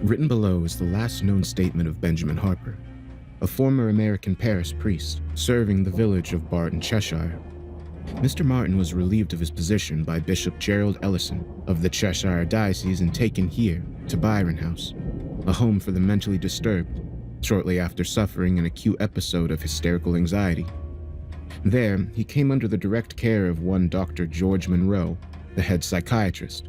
Written below is the last known statement of Benjamin Harper, a former American parish priest serving the village of Barton, Cheshire. Mr. Martin was relieved of his position by Bishop Gerald Ellison of the Cheshire Diocese and taken here to Byron House, a home for the mentally disturbed, shortly after suffering an acute episode of hysterical anxiety. There, he came under the direct care of one Dr. George Monroe, the head psychiatrist.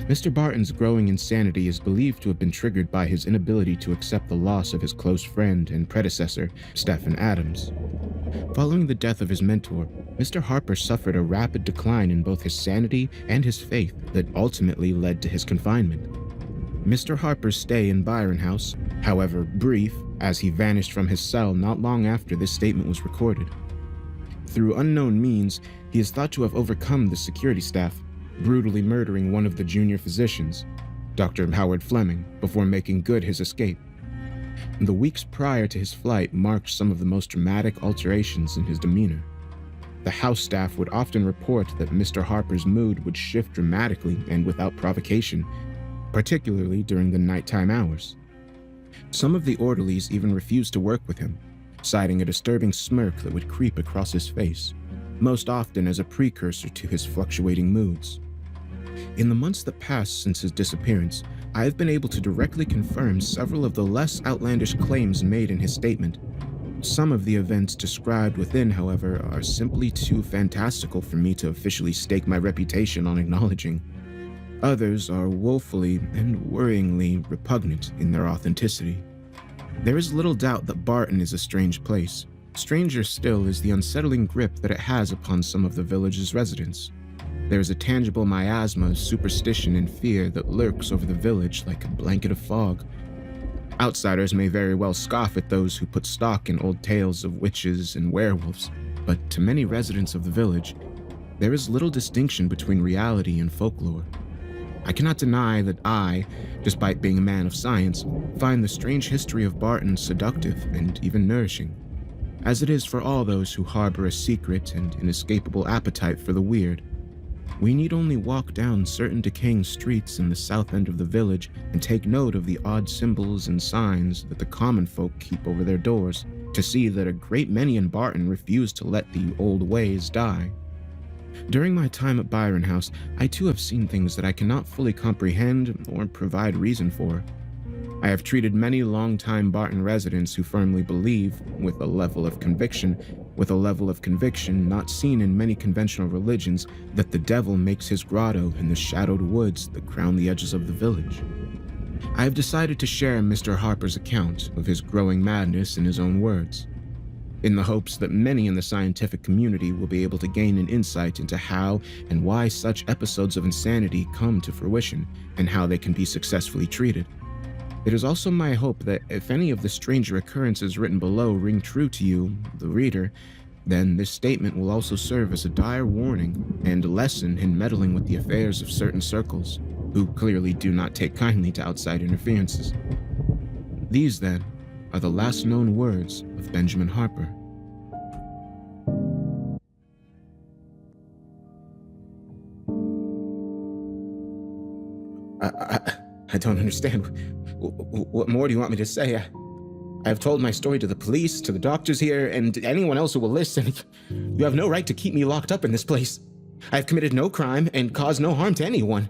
Mr. Barton's growing insanity is believed to have been triggered by his inability to accept the loss of his close friend and predecessor, Stephen Adams. Following the death of his mentor, Mr. Harper suffered a rapid decline in both his sanity and his faith that ultimately led to his confinement. Mr. Harper's stay in Byron House, however brief, as he vanished from his cell not long after this statement was recorded. Through unknown means, he is thought to have overcome the security staff, brutally murdering one of the junior physicians, Dr. Howard Fleming, before making good his escape. The weeks prior to his flight marked some of the most dramatic alterations in his demeanor. The house staff would often report that Mr. Harper's mood would shift dramatically and without provocation, particularly during the nighttime hours. Some of the orderlies even refused to work with him, citing a disturbing smirk that would creep across his face, most often as a precursor to his fluctuating moods. In the months that passed since his disappearance, I have been able to directly confirm several of the less outlandish claims made in his statement. Some of the events described within, however, are simply too fantastical for me to officially stake my reputation on acknowledging. Others are woefully and worryingly repugnant in their authenticity. There is little doubt that Barton is a strange place. Stranger still is the unsettling grip that it has upon some of the village's residents. There is a tangible miasma of superstition and fear that lurks over the village like a blanket of fog. Outsiders may very well scoff at those who put stock in old tales of witches and werewolves, but to many residents of the village, there is little distinction between reality and folklore. I cannot deny that I, despite being a man of science, find the strange history of Barton seductive and even nourishing, as it is for all those who harbor a secret and inescapable appetite for the weird. We need only walk down certain decaying streets in the south end of the village and take note of the odd symbols and signs that the common folk keep over their doors to see that a great many in Barton refuse to let the old ways die. During my time at Byron House, I too have seen things that I cannot fully comprehend or provide reason for. I have treated many long-time Barton residents who firmly believe, with a level of conviction not seen in many conventional religions, that the devil makes his grotto in the shadowed woods that crown the edges of the village. I have decided to share Mr. Harper's account of his growing madness in his own words, in the hopes that many in the scientific community will be able to gain an insight into how and why such episodes of insanity come to fruition and how they can be successfully treated. It is also my hope that if any of the stranger occurrences written below ring true to you, the reader, then this statement will also serve as a dire warning and a lesson in meddling with the affairs of certain circles, who clearly do not take kindly to outside interferences. These, then, are the last known words of Benjamin Harper. I don't understand. What more do you want me to say? I have told my story to the police, to the doctors here, and anyone else who will listen. You have no right to keep me locked up in this place. I have committed no crime and caused no harm to anyone.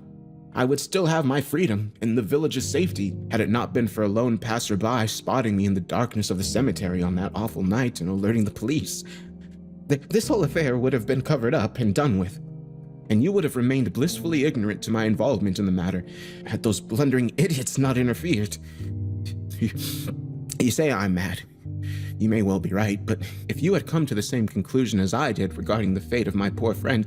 I would still have my freedom and the village's safety had it not been for a lone passerby spotting me in the darkness of the cemetery on that awful night and alerting the police. This whole affair would have been covered up and done with, and you would have remained blissfully ignorant to my involvement in the matter had those blundering idiots not interfered. You say I'm mad. You may well be right, but if you had come to the same conclusion as I did regarding the fate of my poor friend,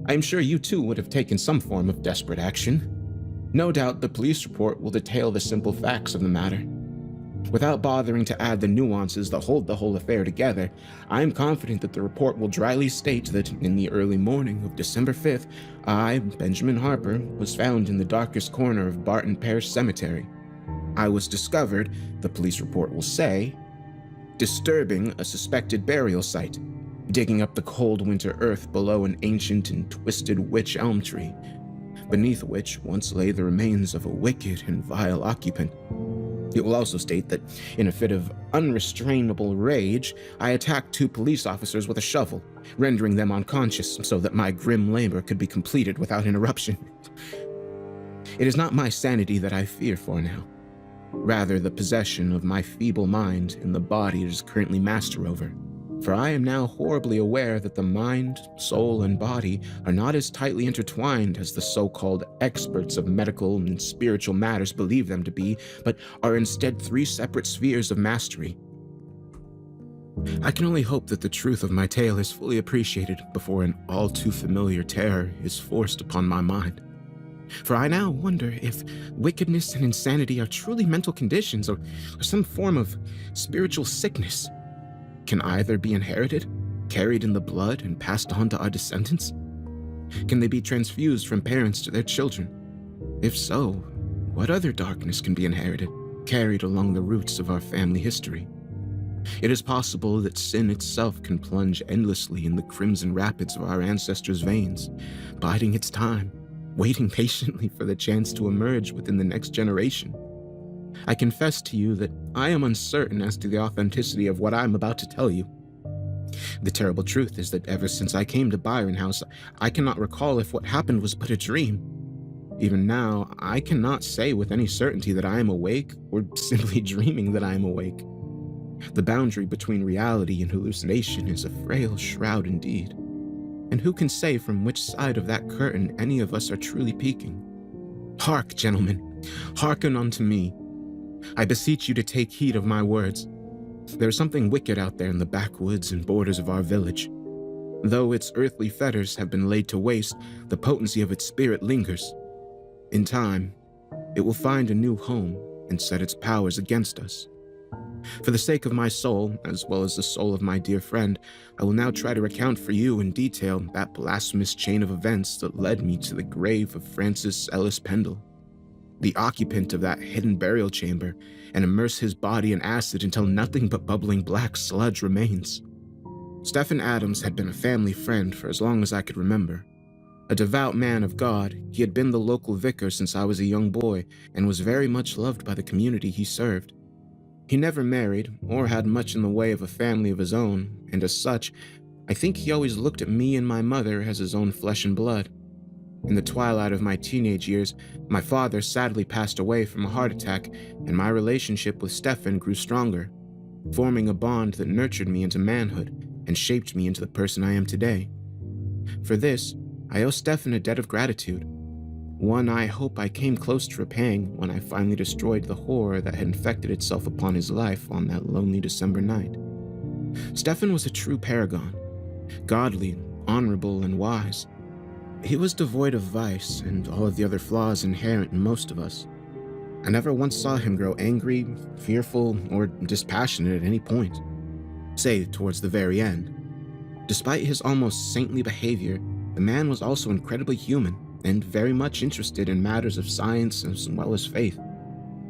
I am sure you too would have taken some form of desperate action. No doubt the police report will detail the simple facts of the matter. Without bothering to add the nuances that hold the whole affair together, I am confident that the report will dryly state that in the early morning of December 5th, I, Benjamin Harper, was found in the darkest corner of Barton Parish Cemetery. I was discovered, the police report will say, disturbing a suspected burial site, digging up the cold winter earth below an ancient and twisted wych elm tree. beneath which once lay the remains of a wicked and vile occupant. It will also state that, in a fit of unrestrainable rage, I attacked 2 police officers with a shovel, rendering them unconscious so that my grim labor could be completed without interruption. It is not my sanity that I fear for now, rather the possession of my feeble mind in the body it is currently master over. For I am now horribly aware that the mind, soul, and body are not as tightly intertwined as the so-called experts of medical and spiritual matters believe them to be, but are instead 3 separate spheres of mastery. I can only hope that the truth of my tale is fully appreciated before an all too familiar terror is forced upon my mind. For I now wonder if wickedness and insanity are truly mental conditions or some form of spiritual sickness. Can either be inherited, carried in the blood, and passed on to our descendants? Can they be transfused from parents to their children? If so, what other darkness can be inherited, carried along the roots of our family history? It is possible that sin itself can plunge endlessly in the crimson rapids of our ancestors' veins, biding its time, waiting patiently for the chance to emerge within the next generation. I confess to you that I am uncertain as to the authenticity of what I am about to tell you. The terrible truth is that ever since I came to Byron House, I cannot recall if what happened was but a dream. Even now, I cannot say with any certainty that I am awake or simply dreaming that I am awake. The boundary between reality and hallucination is a frail shroud indeed. And who can say from which side of that curtain any of us are truly peeking? Hark, gentlemen, hearken unto me. I beseech you to take heed of my words. There is something wicked out there in the backwoods and borders of our village. Though its earthly fetters have been laid to waste, the potency of its spirit lingers. In time, it will find a new home and set its powers against us. For the sake of my soul, as well as the soul of my dear friend, I will now try to recount for you in detail that blasphemous chain of events that led me to the grave of Francis Ellis Pendle, the occupant of that hidden burial chamber, and immerse his body in acid until nothing but bubbling black sludge remains. Stephen Adams had been a family friend for as long as I could remember. A devout man of God, he had been the local vicar since I was a young boy and was very much loved by the community he served. He never married or had much in the way of a family of his own, and as such, I think he always looked at me and my mother as his own flesh and blood. In the twilight of my teenage years, my father sadly passed away from a heart attack, and my relationship with Stephen grew stronger, forming a bond that nurtured me into manhood and shaped me into the person I am today. For this, I owe Stephen a debt of gratitude, one I hope I came close to repaying when I finally destroyed the horror that had infected itself upon his life on that lonely December night. Stephen was a true paragon, godly, honorable, and wise. He was devoid of vice and all of the other flaws inherent in most of us. I never once saw him grow angry, fearful, or dispassionate at any point, save towards the very end. Despite his almost saintly behavior, the man was also incredibly human and very much interested in matters of science as well as faith.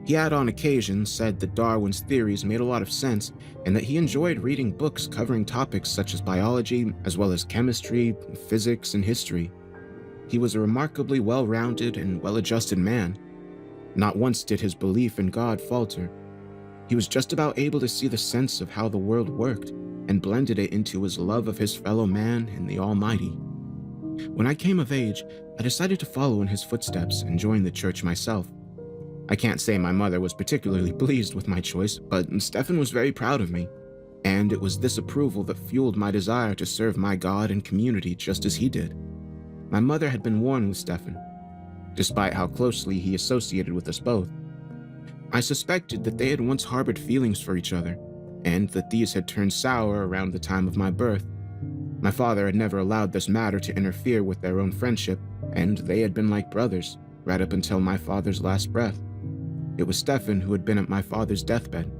He had on occasion said that Darwin's theories made a lot of sense and that he enjoyed reading books covering topics such as biology as well as chemistry, physics, and history. He was a remarkably well-rounded and well-adjusted man. Not once did his belief in God falter. He was just about able to see the sense of how the world worked and blended it into his love of his fellow man and the Almighty. When I came of age, I decided to follow in his footsteps and join the church myself. I can't say my mother was particularly pleased with my choice, but Stephen was very proud of me, and it was this approval that fueled my desire to serve my God and community just as he did. My mother had been warned with Stephen, despite how closely he associated with us both. I suspected that they had once harbored feelings for each other, and that these had turned sour around the time of my birth. My father had never allowed this matter to interfere with their own friendship, and they had been like brothers, right up until my father's last breath. It was Stephen who had been at my father's deathbed,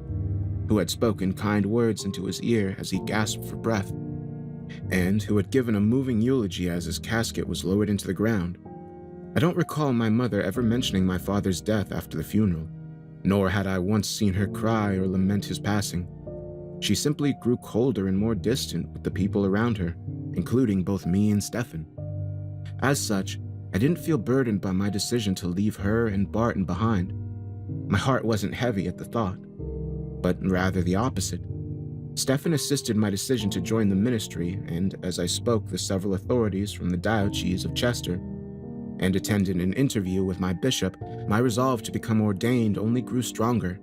who had spoken kind words into his ear as he gasped for breath, and who had given a moving eulogy as his casket was lowered into the ground. I don't recall my mother ever mentioning my father's death after the funeral, nor had I once seen her cry or lament his passing. She simply grew colder and more distant with the people around her, including both me and Stephen. As such, I didn't feel burdened by my decision to leave her and Barton behind. My heart wasn't heavy at the thought, but rather the opposite. Stefan assisted my decision to join the ministry, and as I spoke to several authorities from the Diocese of Chester and attended an interview with my bishop, my resolve to become ordained only grew stronger.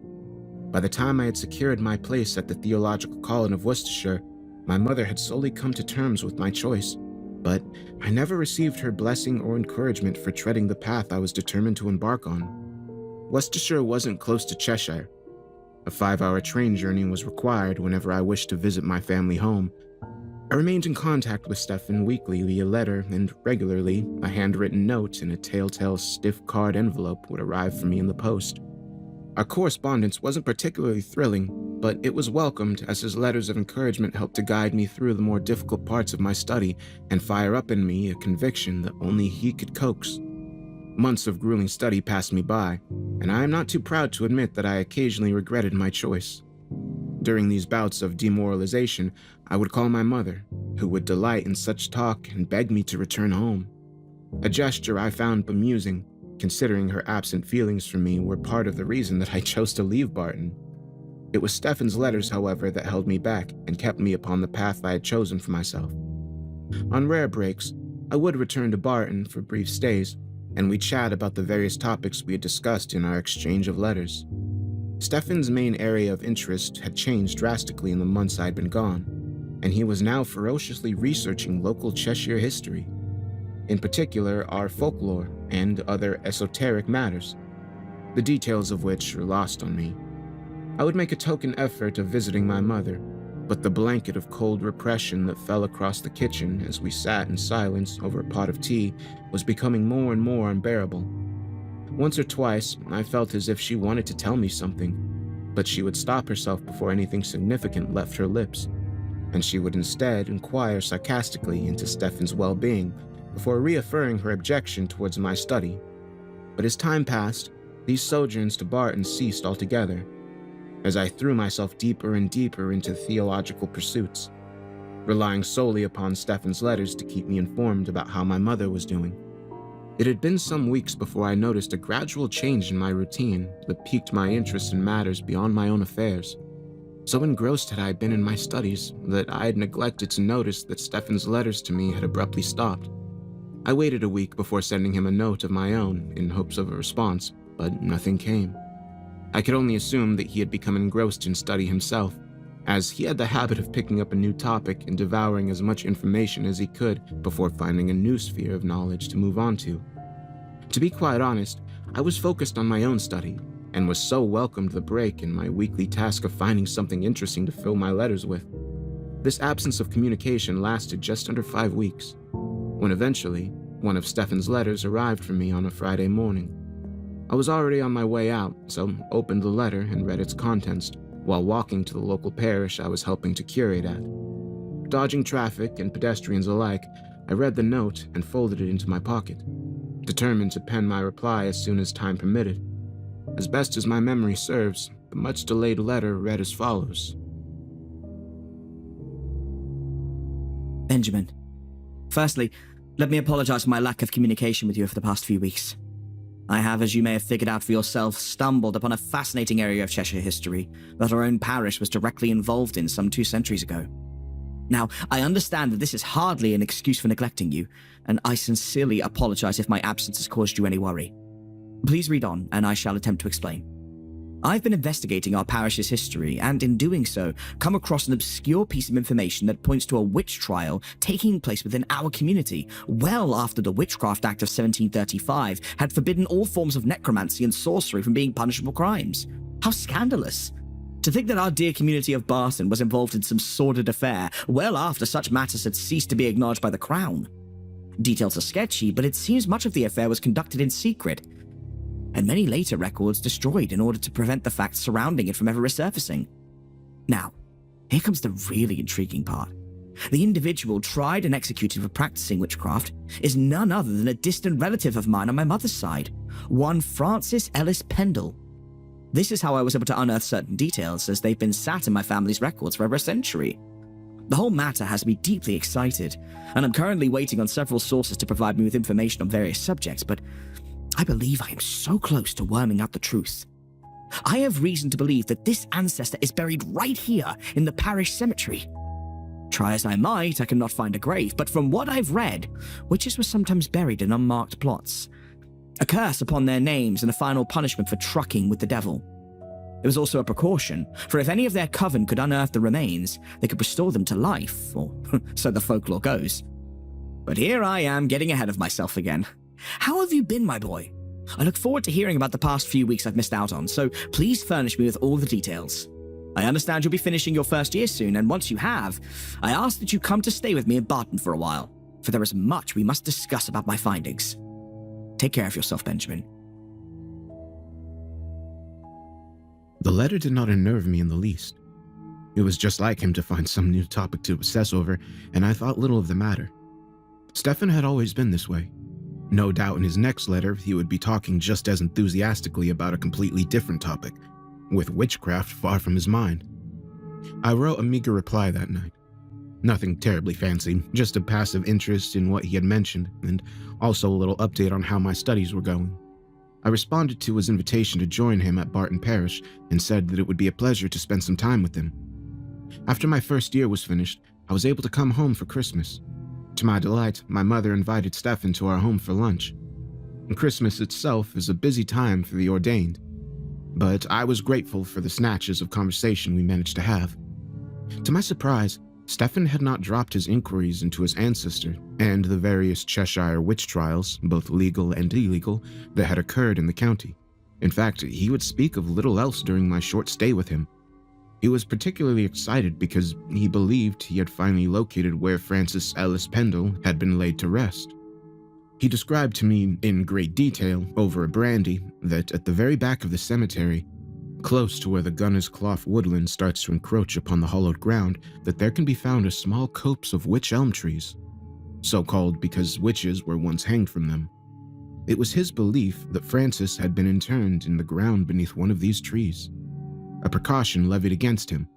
By the time I had secured my place at the Theological College of Worcestershire, my mother had slowly come to terms with my choice, but I never received her blessing or encouragement for treading the path I was determined to embark on. Worcestershire wasn't close to Cheshire. A 5-hour train journey was required whenever I wished to visit my family home. I remained in contact with Stefan weekly via letter, and regularly a handwritten note in a telltale stiff card envelope would arrive for me in the post. Our correspondence wasn't particularly thrilling, but it was welcomed as his letters of encouragement helped to guide me through the more difficult parts of my study and fire up in me a conviction that only he could coax. Months of grueling study passed me by, and I am not too proud to admit that I occasionally regretted my choice. During these bouts of demoralization, I would call my mother, who would delight in such talk and beg me to return home. A gesture I found bemusing, considering her absent feelings for me were part of the reason that I chose to leave Barton. It was Stefan's letters, however, that held me back and kept me upon the path I had chosen for myself. On rare breaks, I would return to Barton for brief stays, and we'd chat about the various topics we had discussed in our exchange of letters. Stefan's main area of interest had changed drastically in the months I'd been gone, and he was now ferociously researching local Cheshire history, in particular our folklore and other esoteric matters, the details of which are lost on me. I would make a token effort of visiting my mother, but the blanket of cold repression that fell across the kitchen as we sat in silence over a pot of tea was becoming more and more unbearable. Once or twice, I felt as if she wanted to tell me something, but she would stop herself before anything significant left her lips, and she would instead inquire sarcastically into Stefan's well-being before reaffirming her objection towards my study. But as time passed, these sojourns to Barton ceased altogether, as I threw myself deeper and deeper into theological pursuits, relying solely upon Stefan's letters to keep me informed about how my mother was doing. It had been some weeks before I noticed a gradual change in my routine that piqued my interest in matters beyond my own affairs. So engrossed had I been in my studies that I had neglected to notice that Stefan's letters to me had abruptly stopped. I waited a week before sending him a note of my own in hopes of a response, but nothing came. I could only assume that he had become engrossed in study himself, as he had the habit of picking up a new topic and devouring as much information as he could before finding a new sphere of knowledge to move on to. To be quite honest, I was focused on my own study, and was so welcomed the break in my weekly task of finding something interesting to fill my letters with. This absence of communication lasted just under 5 weeks, when eventually, one of Stefan's letters arrived for me on a Friday morning. I was already on my way out, so opened the letter and read its contents while walking to the local parish I was helping to curate at. Dodging traffic and pedestrians alike, I read the note and folded it into my pocket, determined to pen my reply as soon as time permitted. As best as my memory serves, the much-delayed letter read as follows. Benjamin, firstly, let me apologize for my lack of communication with you over the past few weeks. I have, as you may have figured out for yourself, stumbled upon a fascinating area of Cheshire history that our own parish was directly involved in some 2 centuries ago. Now, I understand that this is hardly an excuse for neglecting you, and I sincerely apologize if my absence has caused you any worry. Please read on, and I shall attempt to explain. I've been investigating our parish's history, and in doing so, come across an obscure piece of information that points to a witch trial taking place within our community, well after the Witchcraft Act of 1735 had forbidden all forms of necromancy and sorcery from being punishable crimes. How scandalous! To think that our dear community of Barton was involved in some sordid affair, well after such matters had ceased to be acknowledged by the Crown. Details are sketchy, but it seems much of the affair was conducted in secret, and many later records destroyed in order to prevent the facts surrounding it from ever resurfacing. Now, here comes the really intriguing part. The individual tried and executed for practicing witchcraft is none other than a distant relative of mine on my mother's side, one Francis Ellis Pendle. This is how I was able to unearth certain details, as they've been sat in my family's records for over a century. The whole matter has me deeply excited, and I'm currently waiting on several sources to provide me with information on various subjects, but I believe I am so close to worming out the truth. I have reason to believe that this ancestor is buried right here in the parish cemetery. Try as I might, I cannot find a grave, but from what I've read, witches were sometimes buried in unmarked plots. A curse upon their names and a final punishment for trucking with the devil. It was also a precaution, for if any of their coven could unearth the remains, they could restore them to life, or so the folklore goes. But here I am getting ahead of myself again. How have you been, my boy? I look forward to hearing about the past few weeks I've missed out on, so please furnish me with all the details. I understand you'll be finishing your first year soon, and once you have, I ask that you come to stay with me in Barton for a while, for there is much we must discuss about my findings. Take care of yourself, Benjamin. The letter did not unnerve me in the least. It was just like him to find some new topic to obsess over, and I thought little of the matter. Stefan had always been this way. No doubt in his next letter he would be talking just as enthusiastically about a completely different topic, with witchcraft far from his mind. I wrote a meager reply that night. Nothing terribly fancy, just a passive interest in what he had mentioned, and also a little update on how my studies were going. I responded to his invitation to join him at Barton Parish and said that it would be a pleasure to spend some time with him. After my first year was finished, I was able to come home for Christmas. To my delight, my mother invited Stefan to our home for lunch. Christmas itself is a busy time for the ordained, but I was grateful for the snatches of conversation we managed to have. To my surprise, Stefan had not dropped his inquiries into his ancestor and the various Cheshire witch trials, both legal and illegal, that had occurred in the county. In fact, he would speak of little else during my short stay with him. He was particularly excited because he believed he had finally located where Frances Ellis Pendle had been laid to rest. He described to me in great detail, over a brandy, that at the very back of the cemetery, close to where the Gunner's Clough woodland starts to encroach upon the hollowed ground, that there can be found a small copse of wych elm trees, so called because witches were once hanged from them. It was his belief that Frances had been interned in the ground beneath one of these trees, a precaution levied against him,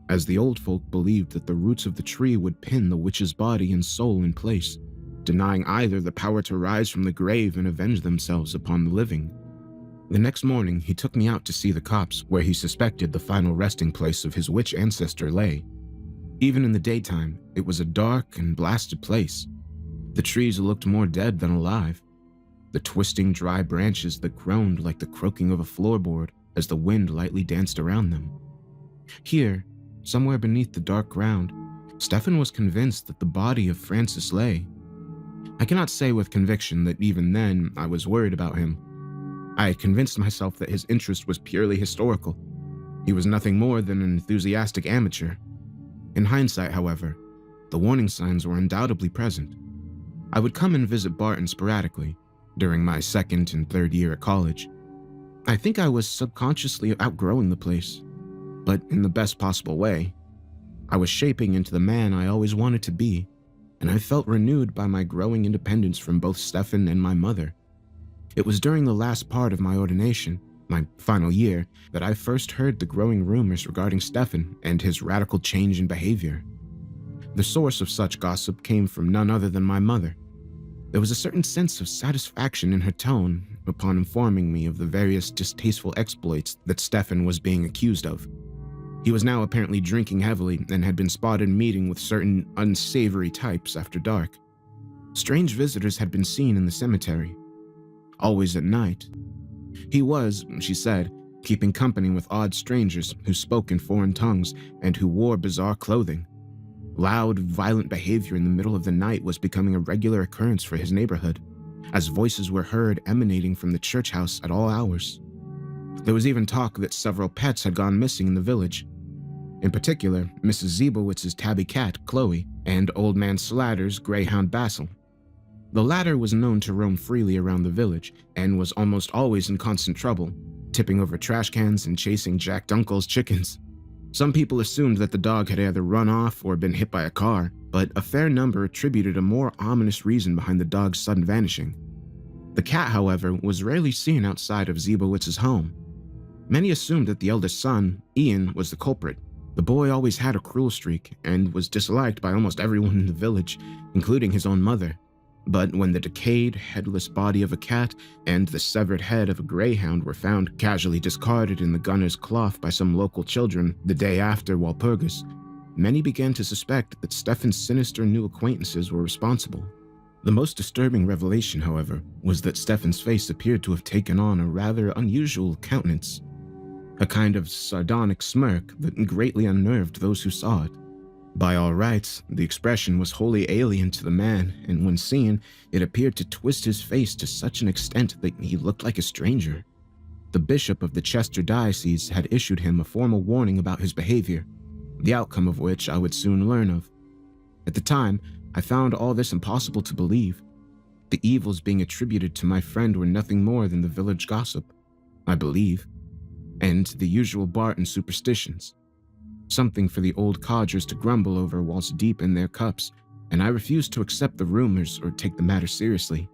as the old folk believed that the roots of the tree would pin the witch's body and soul in place, denying either the power to rise from the grave and avenge themselves upon the living. The next morning, he took me out to see the copse where he suspected the final resting place of his witch ancestor lay. Even in the daytime, it was a dark and blasted place. The trees looked more dead than alive, the twisting dry branches that groaned like the croaking of a floorboard as the wind lightly danced around them. Here, somewhere beneath the dark ground, Stefan was convinced that the body of Frances lay. I cannot say with conviction that even then I was worried about him. I had convinced myself that his interest was purely historical. He was nothing more than an enthusiastic amateur. In hindsight, however, the warning signs were undoubtedly present. I would come and visit Barton sporadically during my second and third year at college. I think I was subconsciously outgrowing the place, but in the best possible way. I was shaping into the man I always wanted to be, and I felt renewed by my growing independence from both Stefan and my mother. It was during the last part of my ordination, my final year, that I first heard the growing rumors regarding Stefan and his radical change in behavior. The source of such gossip came from none other than my mother. There was a certain sense of satisfaction in her tone upon informing me of the various distasteful exploits that Stefan was being accused of. He was now apparently drinking heavily and had been spotted meeting with certain unsavory types after dark. Strange visitors had been seen in the cemetery, always at night. He was, she said, keeping company with odd strangers who spoke in foreign tongues and who wore bizarre clothing. Loud, violent behavior in the middle of the night was becoming a regular occurrence for his neighborhood, as voices were heard emanating from the church house at all hours. There was even talk that several pets had gone missing in the village. In particular, Mrs. Zebowitz's tabby cat, Chloe, and Old Man Slatter's greyhound, Basil. The latter was known to roam freely around the village and was almost always in constant trouble, tipping over trash cans and chasing Jack Dunkel's chickens. Some people assumed that the dog had either run off or been hit by a car, but a fair number attributed a more ominous reason behind the dog's sudden vanishing. The cat, however, was rarely seen outside of Zebowitz's home. Many assumed that the eldest son, Ian, was the culprit, The boy always had a cruel streak and was disliked by almost everyone in the village, including his own mother. But when the decayed, headless body of a cat and the severed head of a greyhound were found casually discarded in the gunner's cloth by some local children the day after Walpurgis, many began to suspect that Stefan's sinister new acquaintances were responsible. The most disturbing revelation, however, was that Stefan's face appeared to have taken on a rather unusual countenance, a kind of sardonic smirk that greatly unnerved those who saw it. By all rights, the expression was wholly alien to the man, and when seen, it appeared to twist his face to such an extent that he looked like a stranger. The bishop of the Chester diocese had issued him a formal warning about his behavior, the outcome of which I would soon learn of. At the time, I found all this impossible to believe. The evils being attributed to my friend were nothing more than the village gossip, I believe, and the usual Barton superstitions. Something for the old codgers to grumble over whilst deep in their cups, and I refused to accept the rumors or take the matter seriously.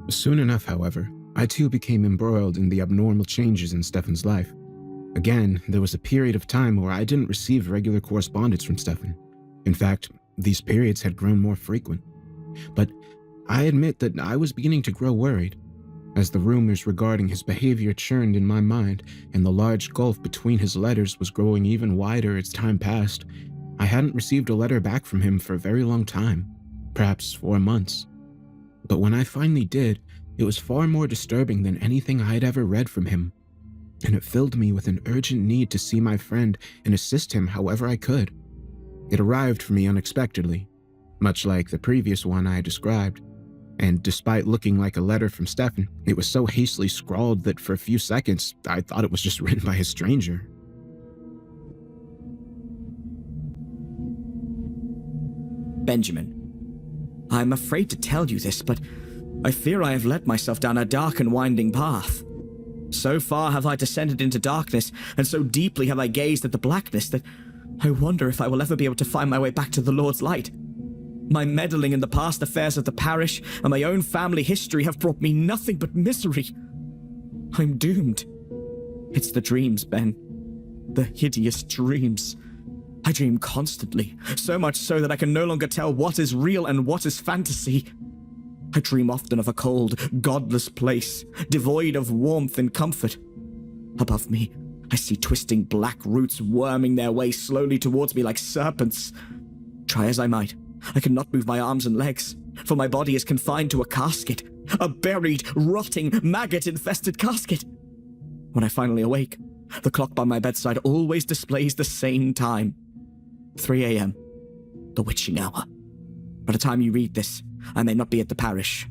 Soon enough, however, I too became embroiled in the abnormal changes in Stefan's life. Again, there was a period of time where I didn't receive regular correspondence from Stefan. In fact, these periods had grown more frequent. But I admit that I was beginning to grow worried. As the rumors regarding his behavior churned in my mind and the large gulf between his letters was growing even wider as time passed, I hadn't received a letter back from him for a very long time, perhaps 4 months. But when I finally did, it was far more disturbing than anything I had ever read from him, and it filled me with an urgent need to see my friend and assist him however I could. It arrived for me unexpectedly, much like the previous one I had described. And despite looking like a letter from Stefan, it was so hastily scrawled that for a few seconds, I thought it was just written by a stranger. Benjamin, I'm afraid to tell you this, but I fear I have led myself down a dark and winding path. So far have I descended into darkness, and so deeply have I gazed at the blackness that I wonder if I will ever be able to find my way back to the Lord's light. My meddling in the past affairs of the parish and my own family history have brought me nothing but misery. I'm doomed. It's the dreams, Ben. The hideous dreams. I dream constantly, so much so that I can no longer tell what is real and what is fantasy. I dream often of a cold, godless place, devoid of warmth and comfort. Above me, I see twisting black roots worming their way slowly towards me like serpents. Try as I might, I cannot move my arms and legs, for my body is confined to a casket, a buried, rotting, maggot-infested casket. When I finally awake, the clock by my bedside always displays the same time. 3 a.m., the witching hour. By the time you read this, I may not be at the parish.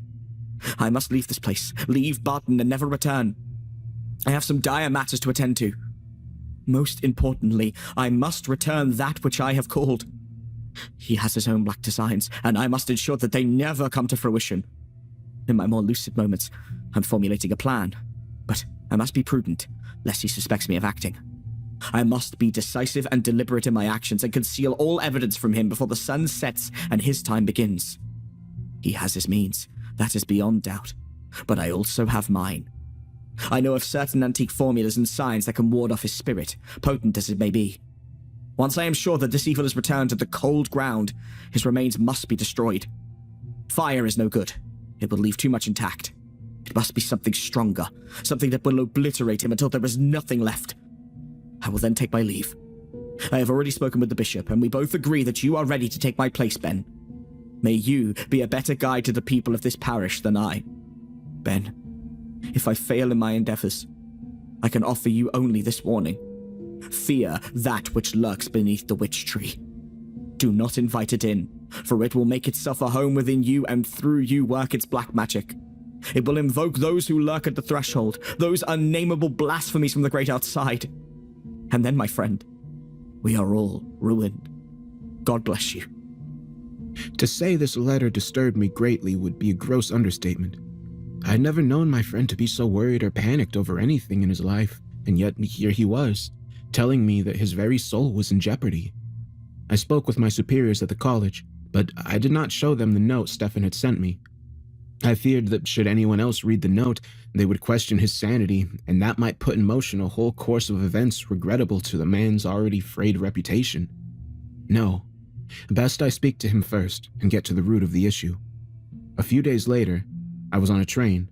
I must leave this place, leave Barton, and never return. I have some dire matters to attend to. Most importantly, I must return that which I have called. He has his own black designs, and I must ensure that they never come to fruition. In my more lucid moments, I'm formulating a plan, but I must be prudent, lest he suspects me of acting. I must be decisive and deliberate in my actions and conceal all evidence from him before the sun sets and his time begins. He has his means, that is beyond doubt, but I also have mine. I know of certain antique formulas and signs that can ward off his spirit, potent as it may be. Once I am sure that this evil is returned to the cold ground, his remains must be destroyed. Fire is no good. It will leave too much intact. It must be something stronger, something that will obliterate him until there is nothing left. I will then take my leave. I have already spoken with the bishop, and we both agree that you are ready to take my place, Ben. May you be a better guide to the people of this parish than I. Ben, if I fail in my endeavors, I can offer you only this warning. Fear that which lurks beneath the witch tree. Do not invite it in, for it will make itself a home within you and through you work its black magic. It will invoke those who lurk at the threshold, those unnameable blasphemies from the great outside. And then, my friend, we are all ruined. God bless you. To say this letter disturbed me greatly would be a gross understatement. I had never known my friend to be so worried or panicked over anything in his life, and yet here he was, telling me that his very soul was in jeopardy. I spoke with my superiors at the college, but I did not show them the note Stefan had sent me. I feared that should anyone else read the note, they would question his sanity, and that might put in motion a whole course of events regrettable to the man's already frayed reputation. No, best I speak to him first and get to the root of the issue. A few days later, I was on a train,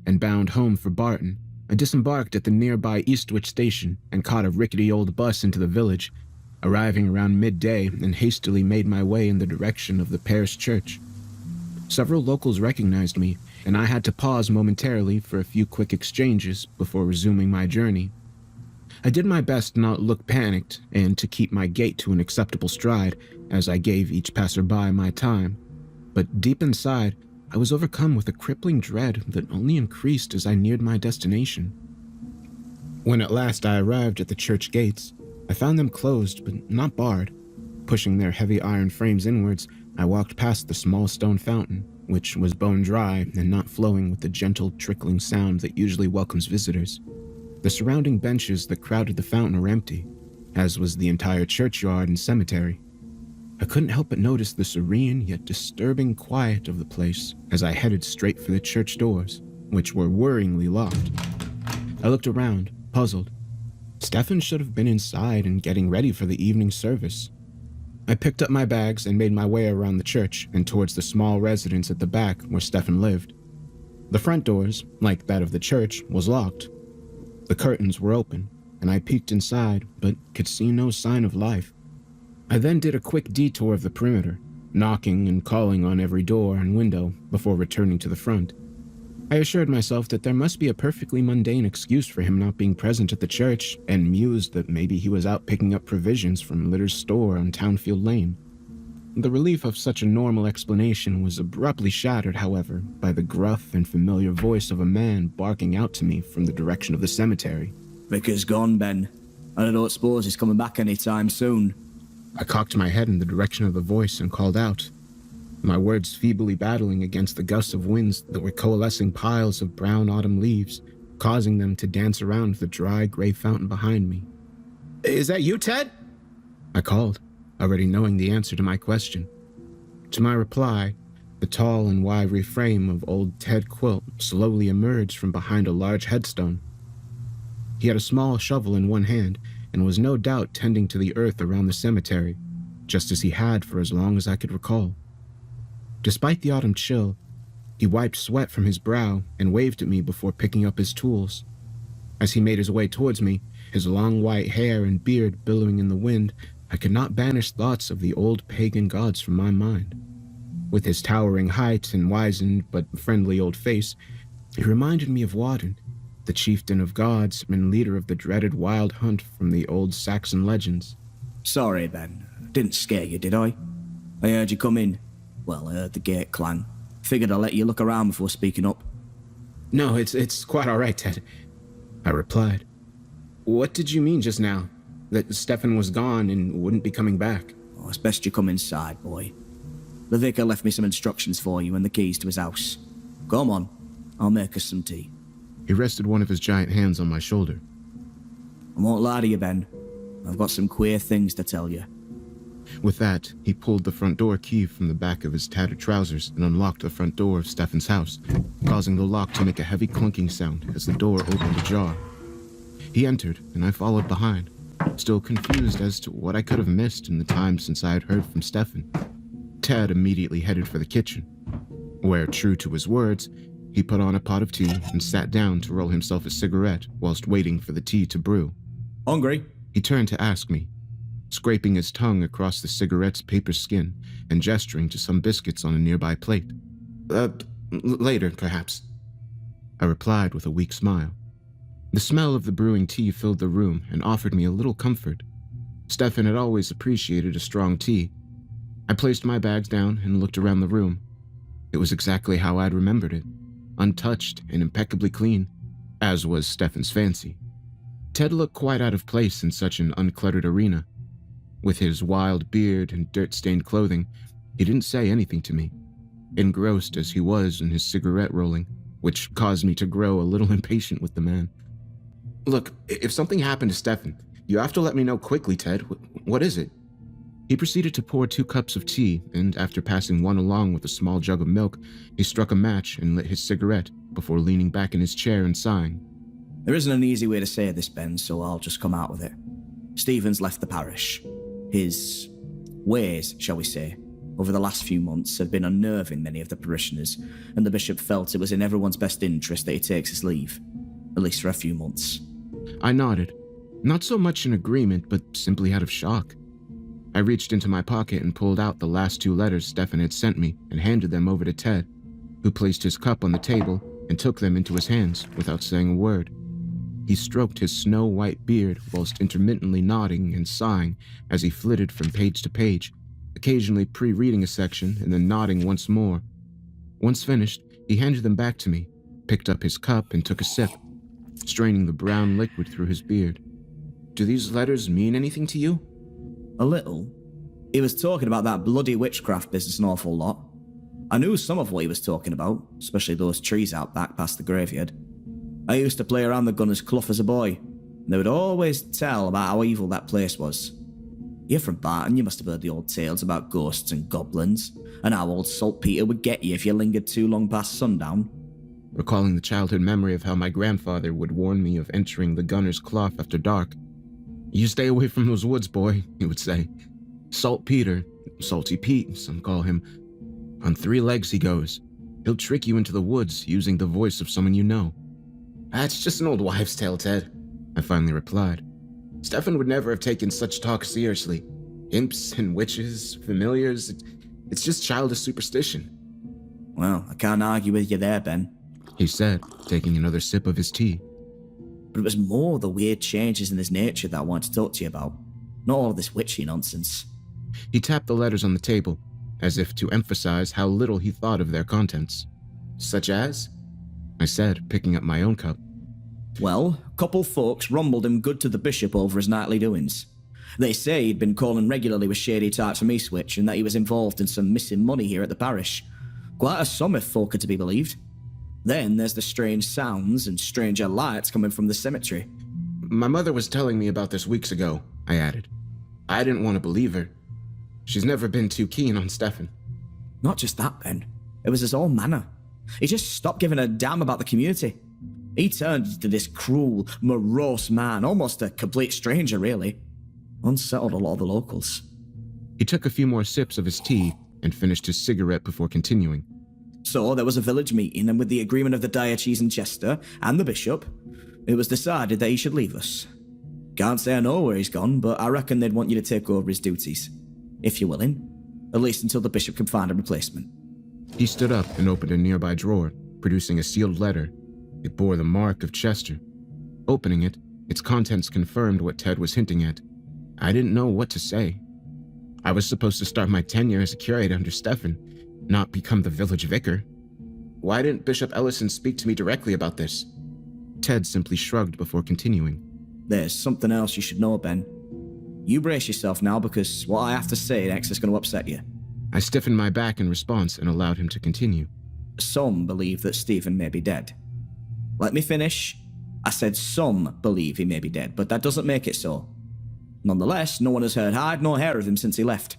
and bound home for Barton. I disembarked at the nearby Eastwich station and caught a rickety old bus into the village, arriving around midday, and hastily made my way in the direction of the parish church. Several locals recognized me, and I had to pause momentarily for a few quick exchanges before resuming my journey. I did my best to not look panicked and to keep my gait to an acceptable stride as I gave each passerby my time, but deep inside, I was overcome with a crippling dread that only increased as I neared my destination. When at last I arrived at the church gates, I found them closed but not barred. Pushing their heavy iron frames inwards, I walked past the small stone fountain, which was bone dry and not flowing with the gentle trickling sound that usually welcomes visitors. The surrounding benches that crowded the fountain were empty, as was the entire churchyard and cemetery. I couldn't help but notice the serene yet disturbing quiet of the place as I headed straight for the church doors, which were worryingly locked. I looked around, puzzled. Stefan should have been inside and getting ready for the evening service. I picked up my bags and made my way around the church and towards the small residence at the back where Stefan lived. The front doors, like that of the church, was locked. The curtains were open, and I peeked inside but could see no sign of life. I then did a quick detour of the perimeter, knocking and calling on every door and window before returning to the front. I assured myself that there must be a perfectly mundane excuse for him not being present at the church, and mused that maybe he was out picking up provisions from Litter's store on Townfield Lane. The relief of such a normal explanation was abruptly shattered, however, by the gruff and familiar voice of a man barking out to me from the direction of the cemetery. Vicar's gone, Ben, and I don't suppose he's coming back any time soon. I cocked my head in the direction of the voice and called out, my words feebly battling against the gusts of winds that were coalescing piles of brown autumn leaves, causing them to dance around the dry gray fountain behind me. "Is that you, Ted?" I called, already knowing the answer to my question. To my reply, the tall and wiry frame of old Ted Quilt slowly emerged from behind a large headstone. He had a small shovel in one hand and was no doubt tending to the earth around the cemetery, just as he had for as long as I could recall. Despite the autumn chill, he wiped sweat from his brow and waved at me before picking up his tools. As he made his way towards me, his long white hair and beard billowing in the wind, I could not banish thoughts of the old pagan gods from my mind. With his towering height and wizened but friendly old face, he reminded me of Woden, the chieftain of gods and leader of the dreaded wild hunt from the old Saxon legends. Sorry, Ben. Didn't scare you, did I? I heard you come in. Well, I heard the gate clang. Figured I'd let you look around before speaking up. No, it's quite all right, Ted, I replied. What did you mean just now? That Stefan was gone and wouldn't be coming back? Oh, it's best you come inside, boy. The vicar left me some instructions for you and the keys to his house. Come on, I'll make us some tea. He rested one of his giant hands on my shoulder. I won't lie to you, Ben. I've got some queer things to tell you. With that, he pulled the front door key from the back of his tattered trousers and unlocked the front door of Stefan's house, causing the lock to make a heavy clunking sound as the door opened ajar. He entered, and I followed behind, still confused as to what I could have missed in the time since I had heard from Stefan. Ted immediately headed for the kitchen, where, true to his words, he put on a pot of tea and sat down to roll himself a cigarette whilst waiting for the tea to brew. Hungry? He turned to ask me, scraping his tongue across the cigarette's paper skin and gesturing to some biscuits on a nearby plate. Later, perhaps, I replied with a weak smile. The smell of the brewing tea filled the room and offered me a little comfort. Stefan had always appreciated a strong tea. I placed my bags down and looked around the room. It was exactly how I'd remembered it, untouched and impeccably clean, as was Stefan's fancy. Ted looked quite out of place in such an uncluttered arena. With his wild beard and dirt-stained clothing, he didn't say anything to me, engrossed as he was in his cigarette rolling, which caused me to grow a little impatient with the man. Look, if something happened to Stefan, you have to let me know quickly, Ted. What is it? He proceeded to pour 2 cups of tea, and after passing one along with a small jug of milk, he struck a match and lit his cigarette before leaning back in his chair and sighing. There isn't an easy way to say this, Ben, so I'll just come out with it. Stephen's left the parish. His ways, shall we say, over the last few months have been unnerving many of the parishioners, and the bishop felt it was in everyone's best interest that he takes his leave, at least for a few months. I nodded, not so much in agreement, but simply out of shock. I reached into my pocket and pulled out the last 2 letters Stefan had sent me and handed them over to Ted, who placed his cup on the table and took them into his hands without saying a word. He stroked his snow-white beard whilst intermittently nodding and sighing as he flitted from page to page, occasionally pre-reading a section and then nodding once more. Once finished, he handed them back to me, picked up his cup and took a sip, straining the brown liquid through his beard. "Do these letters mean anything to you?" A little. He was talking about that bloody witchcraft business an awful lot. I knew some of what he was talking about, especially those trees out back past the graveyard. I used to play around the Gunner's Clough as a boy, and they would always tell about how evil that place was. You're from Barton, you must have heard the old tales about ghosts and goblins, and how old Saltpeter would get you if you lingered too long past sundown. Recalling the childhood memory of how my grandfather would warn me of entering the Gunner's Clough after dark. "You stay away from those woods, boy," he would say. "Saltpeter, Salty Pete, some call him. On 3 legs he goes. He'll trick you into the woods using the voice of someone you know." "That's just an old wives' tale, Ted," I finally replied. "Stefan would never have taken such talk seriously. Imps and witches, familiars, it's just childish superstition." Well, I can't argue with you there, Ben. He said, taking another sip of his tea. But it was more the weird changes in his nature that I wanted to talk to you about. Not all this witchy nonsense. He tapped the letters on the table, as if to emphasize how little he thought of their contents. "Such as?" I said, picking up my own cup. Well, a couple folks rumbled him good to the bishop over his nightly doings. They say he'd been calling regularly with shady types from Eastwich and that he was involved in some missing money here at the parish. Quite a sum if folk are to be believed. Then there's the strange sounds and stranger lights coming from the cemetery. "My mother was telling me about this weeks ago," I added. I didn't want to believe her. She's never been too keen on Stefan. Not just that, Ben. It was his whole manner. He just stopped giving a damn about the community. He turned into this cruel, morose man, almost a complete stranger, really. Unsettled a lot of the locals. He took a few more sips of his tea and finished his cigarette before continuing. So there was a village meeting, and with the agreement of the diocese in Chester and the bishop, it was decided that he should leave us. Can't say I know where he's gone, but I reckon they'd want you to take over his duties. If you're willing. At least until the bishop can find a replacement. He stood up and opened a nearby drawer, producing a sealed letter. It bore the mark of Chester. Opening it, its contents confirmed what Ted was hinting at. I didn't know what to say. I was supposed to start my tenure as a curate under Stefan, not become the village vicar. Why didn't Bishop Ellison speak to me directly about this? Ted simply shrugged before continuing. There's something else you should know, Ben. You brace yourself now, because what I have to say next is going to upset you. I stiffened my back in response and allowed him to continue. Some believe that Stephen may be dead. Let me finish. I said some believe he may be dead, but that doesn't make it so. Nonetheless, no one has heard hide nor hair of him since he left.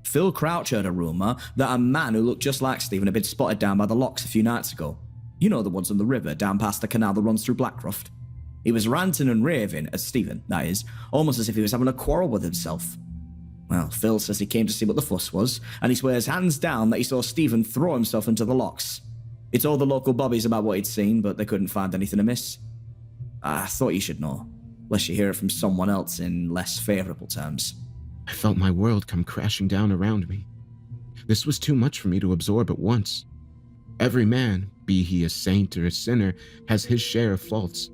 Phil Crouch heard a rumour that a man who looked just like Stephen had been spotted down by the locks a few nights ago. You know, the ones on the river down past the canal that runs through Blackcroft. He was ranting and raving at Stephen, that is, almost as if he was having a quarrel with himself. Well, Phil says he came to see what the fuss was, and he swears hands down that he saw Stephen throw himself into the locks. He told the local bobbies about what he'd seen, but they couldn't find anything amiss. I thought you should know, lest you hear it from someone else in less favourable terms. I felt my world come crashing down around me. This was too much for me to absorb at once. Every man, be he a saint or a sinner, has his share of faults.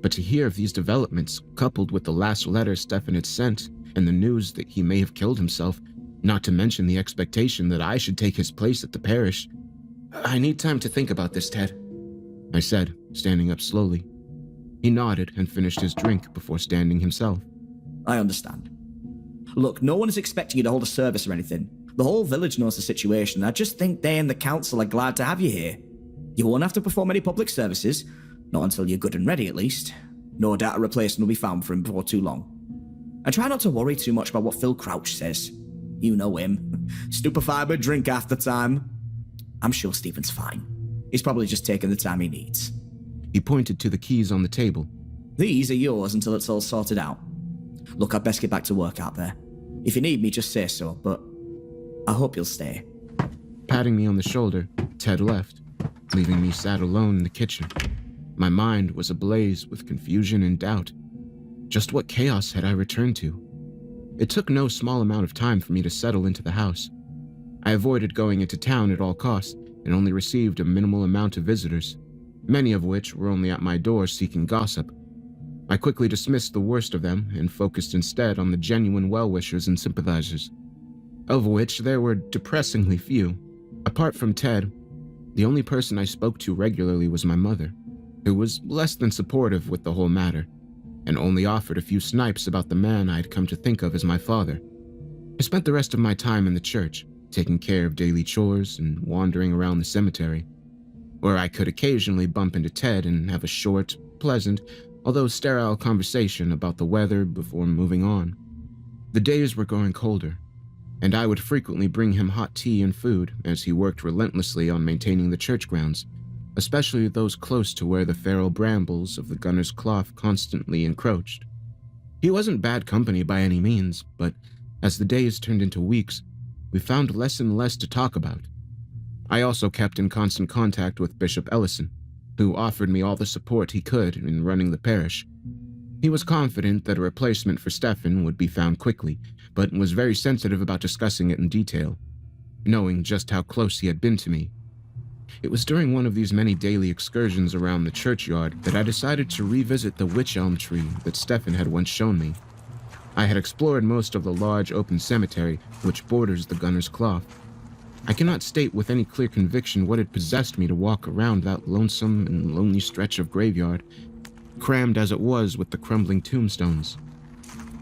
But to hear of these developments, coupled with the last letter Stefan had sent, and the news that he may have killed himself, not to mention the expectation that I should take his place at the parish. I need time to think about this, Ted, I said, standing up slowly. He nodded and finished his drink before standing himself. I understand. Look, no one is expecting you to hold a service or anything. The whole village knows the situation. I just think they and the council are glad to have you here. You won't have to perform any public services, not until you're good and ready at least. No doubt a replacement will be found for him before too long. And try not to worry too much about what Phil Crouch says. You know him. Stupefied but drink half the time. I'm sure Stephen's fine. He's probably just taking the time he needs. He pointed to the keys on the table. These are yours until it's all sorted out. Look, I'd best get back to work out there. If you need me, just say so, but I hope you'll stay. Patting me on the shoulder, Ted left, leaving me sat alone in the kitchen. My mind was ablaze with confusion and doubt. Just what chaos had I returned to? It took no small amount of time for me to settle into the house. I avoided going into town at all costs and only received a minimal amount of visitors, many of which were only at my door seeking gossip. I quickly dismissed the worst of them and focused instead on the genuine well-wishers and sympathizers, of which there were depressingly few. Apart from Ted, the only person I spoke to regularly was my mother, who was less than supportive with the whole matter, and only offered a few snipes about the man I had come to think of as my father. I spent the rest of my time in the church, taking care of daily chores and wandering around the cemetery, where I could occasionally bump into Ted and have a short, pleasant, although sterile conversation about the weather before moving on. The days were growing colder, and I would frequently bring him hot tea and food as he worked relentlessly on maintaining the church grounds, especially those close to where the feral brambles of the Gunner's Cloth constantly encroached. He wasn't bad company by any means, but as the days turned into weeks, we found less and less to talk about. I also kept in constant contact with Bishop Ellison, who offered me all the support he could in running the parish. He was confident that a replacement for Stephen would be found quickly, but was very sensitive about discussing it in detail, knowing just how close he had been to me. It was during one of these many daily excursions around the churchyard that I decided to revisit the wych elm tree that Stephen had once shown me. I had explored most of the large open cemetery which borders the Gunner's Cloth. I cannot state with any clear conviction what had possessed me to walk around that lonesome and lonely stretch of graveyard, crammed as it was with the crumbling tombstones,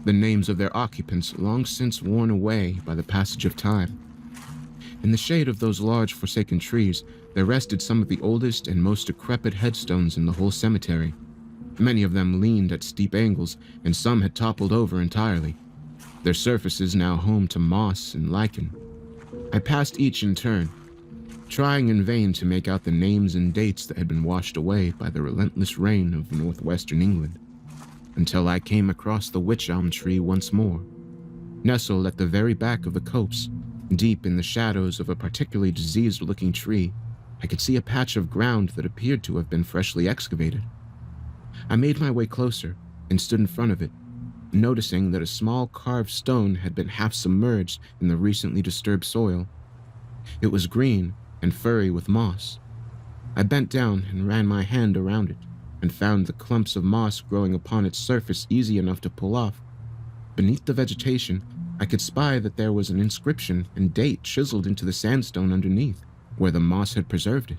the names of their occupants long since worn away by the passage of time. In the shade of those large forsaken trees, there rested some of the oldest and most decrepit headstones in the whole cemetery. Many of them leaned at steep angles, and some had toppled over entirely, their surfaces now home to moss and lichen. I passed each in turn, trying in vain to make out the names and dates that had been washed away by the relentless rain of northwestern England, until I came across the wych elm tree once more. Nestled at the very back of the copse, deep in the shadows of a particularly diseased-looking tree, I could see a patch of ground that appeared to have been freshly excavated. I made my way closer and stood in front of it, noticing that a small carved stone had been half submerged in the recently disturbed soil. It was green and furry with moss. I bent down and ran my hand around it, and found the clumps of moss growing upon its surface easy enough to pull off. Beneath the vegetation, I could spy that there was an inscription and date chiseled into the sandstone underneath, where the moss had preserved it.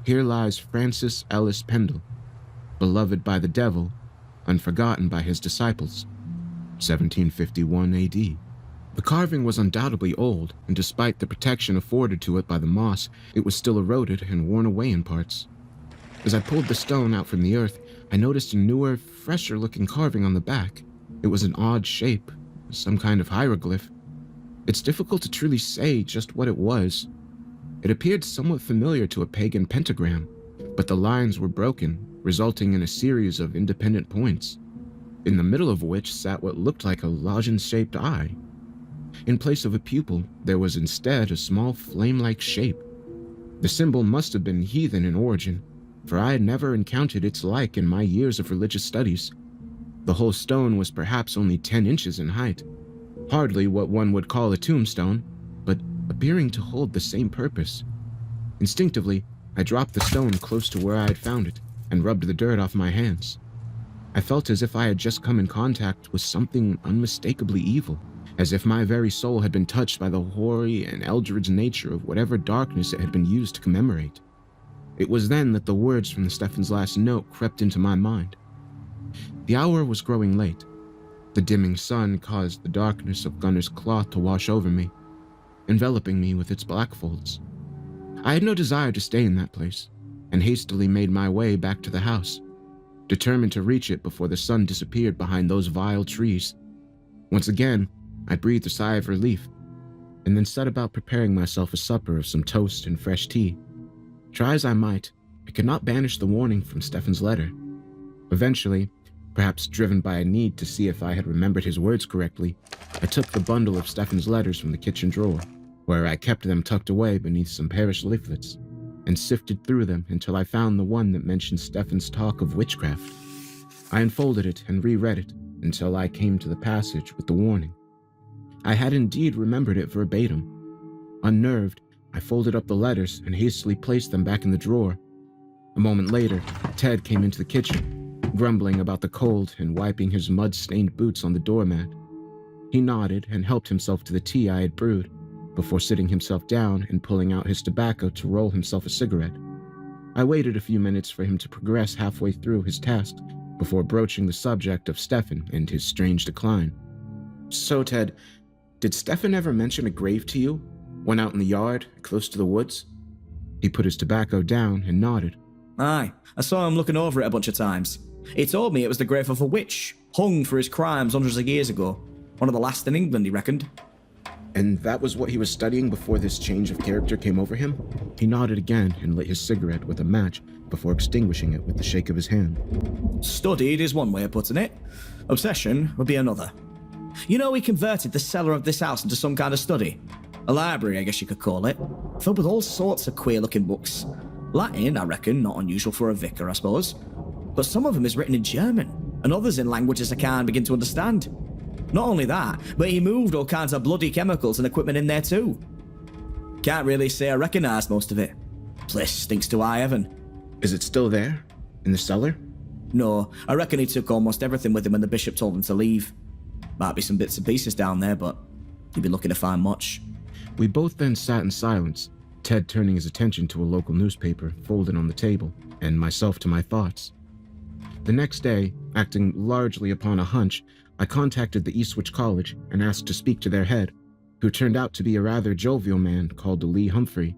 Here lies Francis Ellis Pendle, beloved by the devil, unforgotten by his disciples. 1751 AD. The carving was undoubtedly old, and despite the protection afforded to it by the moss, it was still eroded and worn away in parts. As I pulled the stone out from the earth, I noticed a newer, fresher-looking carving on the back. It was an odd shape, some kind of hieroglyph. It's difficult to truly say just what it was. It appeared somewhat familiar to a pagan pentagram, but the lines were broken, resulting in a series of independent points, in the middle of which sat what looked like a lozenge-shaped eye. In place of a pupil, there was instead a small flame-like shape. The symbol must have been heathen in origin, for I had never encountered its like in my years of religious studies. The whole stone was perhaps only 10 inches in height, hardly what one would call a tombstone, but appearing to hold the same purpose. Instinctively, I dropped the stone close to where I had found it, and rubbed the dirt off my hands. I felt as if I had just come in contact with something unmistakably evil, as if my very soul had been touched by the hoary and eldritch nature of whatever darkness it had been used to commemorate. It was then that the words from Stephen's last note crept into my mind. The hour was growing late. The dimming sun caused the darkness of Gunner's Cloth to wash over me, enveloping me with its black folds. I had no desire to stay in that place, and hastily made my way back to the house, determined to reach it before the sun disappeared behind those vile trees. Once again, I breathed a sigh of relief, and then set about preparing myself a supper of some toast and fresh tea. Try as I might, I could not banish the warning from Stefan's letter. Eventually, perhaps driven by a need to see if I had remembered his words correctly, I took the bundle of Stefan's letters from the kitchen drawer, where I kept them tucked away beneath some parish leaflets, and sifted through them until I found the one that mentioned Stefan's talk of witchcraft. I unfolded it and reread it until I came to the passage with the warning. I had indeed remembered it verbatim. Unnerved, I folded up the letters and hastily placed them back in the drawer. A moment later, Ted came into the kitchen, grumbling about the cold and wiping his mud-stained boots on the doormat. He nodded and helped himself to the tea I had brewed, before sitting himself down and pulling out his tobacco to roll himself a cigarette. I waited a few minutes for him to progress halfway through his task before broaching the subject of Stefan and his strange decline. "So, Ted, did Stefan ever mention a grave to you? One out in the yard, close to the woods?" He put his tobacco down and nodded. Aye, I saw him looking over it a bunch of times. He told me it was the grave of a witch, hung for his crimes hundreds of years ago. One of the last in England, he reckoned. "And that was what he was studying before this change of character came over him?" He nodded again and lit his cigarette with a match before extinguishing it with the shake of his hand. "Studied is one way of putting it. Obsession would be another. You know, he converted the cellar of this house into some kind of study. A library, I guess you could call it, filled with all sorts of queer-looking books. Latin, I reckon, not unusual for a vicar, I suppose. But some of them is written in German, and others in languages I can't begin to understand. Not only that, but he moved all kinds of bloody chemicals and equipment in there too. Can't really say I recognise most of it. Place stinks to high heaven." "Is it still there? In the cellar?" "No, I reckon he took almost everything with him when the bishop told him to leave. Might be some bits and pieces down there, but you'd be lucky to find much." We both then sat in silence, Ted turning his attention to a local newspaper folded on the table, and myself to my thoughts. The next day, acting largely upon a hunch, I contacted the Eastwich College and asked to speak to their head, who turned out to be a rather jovial man called Lee Humphrey,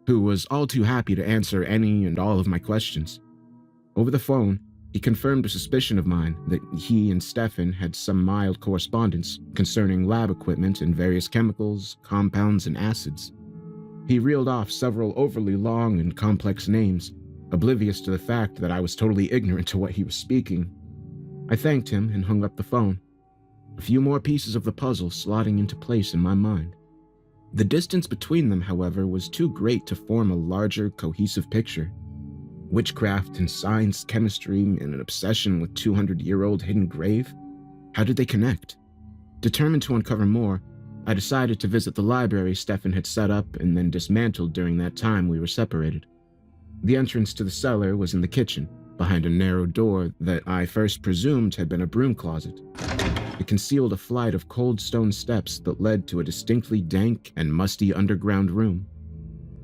who was all too happy to answer any and all of my questions. Over the phone, he confirmed a suspicion of mine that he and Stefan had some mild correspondence concerning lab equipment and various chemicals, compounds, and acids. He reeled off several overly long and complex names, oblivious to the fact that I was totally ignorant to what he was speaking. I thanked him and hung up the phone, a few more pieces of the puzzle slotting into place in my mind. The distance between them, however, was too great to form a larger, cohesive picture. Witchcraft and science, chemistry, and an obsession with 200-year-old hidden grave? How did they connect? Determined to uncover more, I decided to visit the library Stefan had set up and then dismantled during that time we were separated. The entrance to the cellar was in the kitchen, behind a narrow door that I first presumed had been a broom closet. It concealed a flight of cold stone steps that led to a distinctly dank and musty underground room.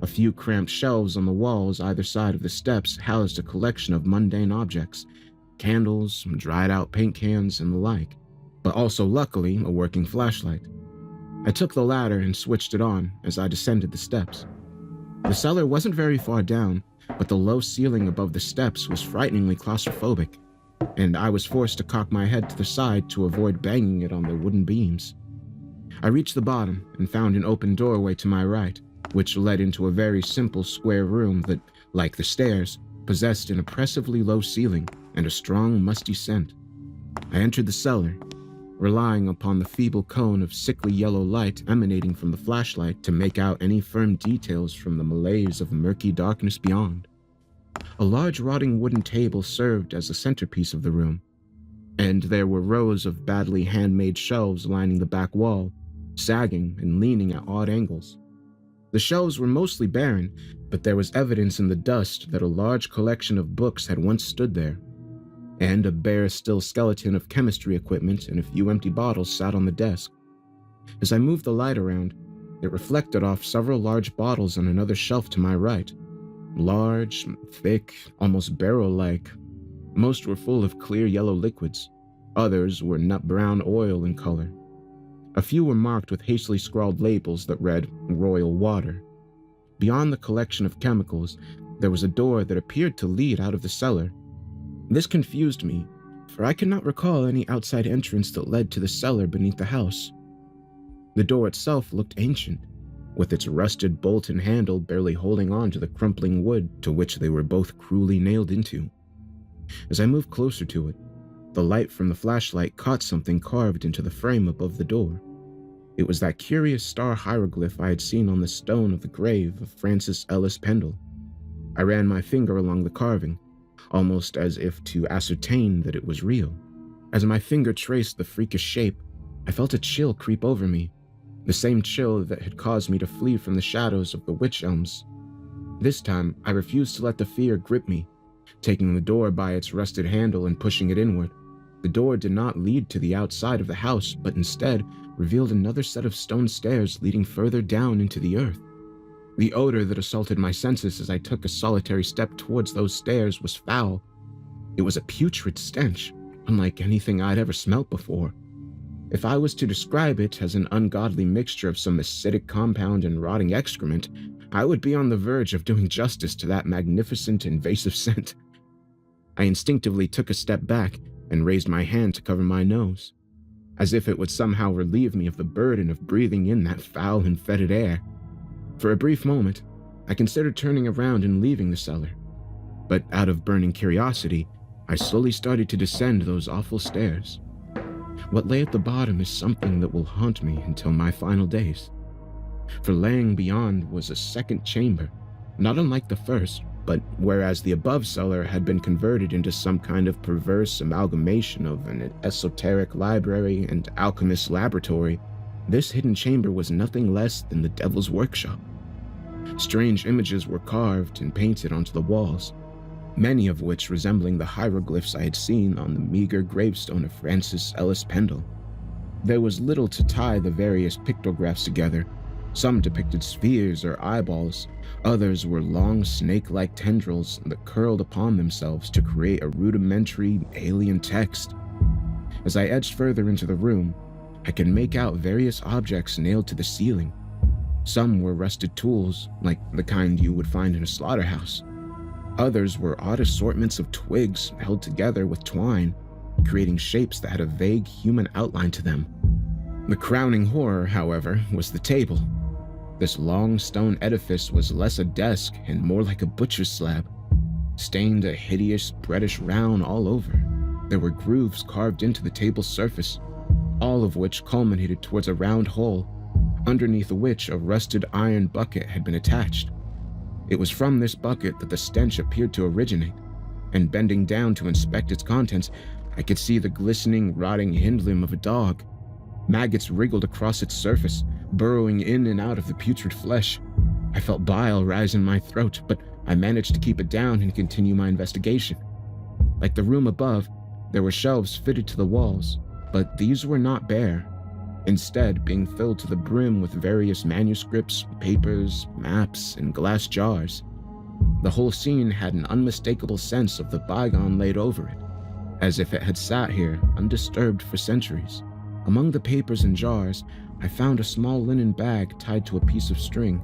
A few cramped shelves on the walls either side of the steps housed a collection of mundane objects, candles, dried-out paint cans, and the like, but also, luckily, a working flashlight. I took the latter and switched it on as I descended the steps. The cellar wasn't very far down, but the low ceiling above the steps was frighteningly claustrophobic, and I was forced to cock my head to the side to avoid banging it on the wooden beams. I reached the bottom and found an open doorway to my right, which led into a very simple square room that, like the stairs, possessed an oppressively low ceiling and a strong, musty scent. I entered the cellar, relying upon the feeble cone of sickly yellow light emanating from the flashlight to make out any firm details from the malaise of murky darkness beyond. A large rotting wooden table served as the centerpiece of the room, and there were rows of badly handmade shelves lining the back wall, sagging and leaning at odd angles. The shelves were mostly barren, but there was evidence in the dust that a large collection of books had once stood there, and a bare still skeleton of chemistry equipment and a few empty bottles sat on the desk. As I moved the light around, it reflected off several large bottles on another shelf to my right. Large, thick, almost barrel-like. Most were full of clear yellow liquids. Others were nut brown oil in color. A few were marked with hastily scrawled labels that read Royal Water. Beyond the collection of chemicals, there was a door that appeared to lead out of the cellar. This confused me, for I could not recall any outside entrance that led to the cellar beneath the house. The door itself looked ancient, with its rusted bolt and handle barely holding on to the crumpling wood to which they were both cruelly nailed into. As I moved closer to it, the light from the flashlight caught something carved into the frame above the door. It was that curious star hieroglyph I had seen on the stone of the grave of Francis Ellis Pendle. I ran my finger along the carving, almost as if to ascertain that it was real. As my finger traced the freakish shape, I felt a chill creep over me, the same chill that had caused me to flee from the shadows of the wych elms. This time, I refused to let the fear grip me, taking the door by its rusted handle and pushing it inward. The door did not lead to the outside of the house, but instead revealed another set of stone stairs leading further down into the earth. The odor that assaulted my senses as I took a solitary step towards those stairs was foul. It was a putrid stench, unlike anything I'd ever smelt before. If I was to describe it as an ungodly mixture of some acidic compound and rotting excrement, I would be on the verge of doing justice to that magnificent invasive scent. I instinctively took a step back and raised my hand to cover my nose, as if it would somehow relieve me of the burden of breathing in that foul and fetid air. For a brief moment, I considered turning around and leaving the cellar, but out of burning curiosity, I slowly started to descend those awful stairs. What lay at the bottom is something that will haunt me until my final days. For laying beyond was a second chamber, not unlike the first, but whereas the above cellar had been converted into some kind of perverse amalgamation of an esoteric library and alchemist's laboratory, this hidden chamber was nothing less than the devil's workshop. Strange images were carved and painted onto the walls, many of which resembling the hieroglyphs I had seen on the meager gravestone of Francis Ellis Pendle. There was little to tie the various pictographs together. Some depicted spheres or eyeballs, others were long snake-like tendrils that curled upon themselves to create a rudimentary alien text. As I edged further into the room, I could make out various objects nailed to the ceiling. Some were rusted tools, like the kind you would find in a slaughterhouse. Others were odd assortments of twigs held together with twine, creating shapes that had a vague human outline to them. The crowning horror, however, was the table. This long stone edifice was less a desk and more like a butcher's slab, stained a hideous reddish brown all over. There were grooves carved into the table's surface, all of which culminated towards a round hole, underneath which a rusted iron bucket had been attached. It was from this bucket that the stench appeared to originate, and bending down to inspect its contents, I could see the glistening, rotting hind limb of a dog. Maggots wriggled across its surface, burrowing in and out of the putrid flesh. I felt bile rise in my throat, but I managed to keep it down and continue my investigation. Like the room above, there were shelves fitted to the walls, but these were not bare, instead being filled to the brim with various manuscripts, papers, maps, and glass jars. The whole scene had an unmistakable sense of the bygone laid over it, as if it had sat here undisturbed for centuries. Among the papers and jars, I found a small linen bag tied to a piece of string.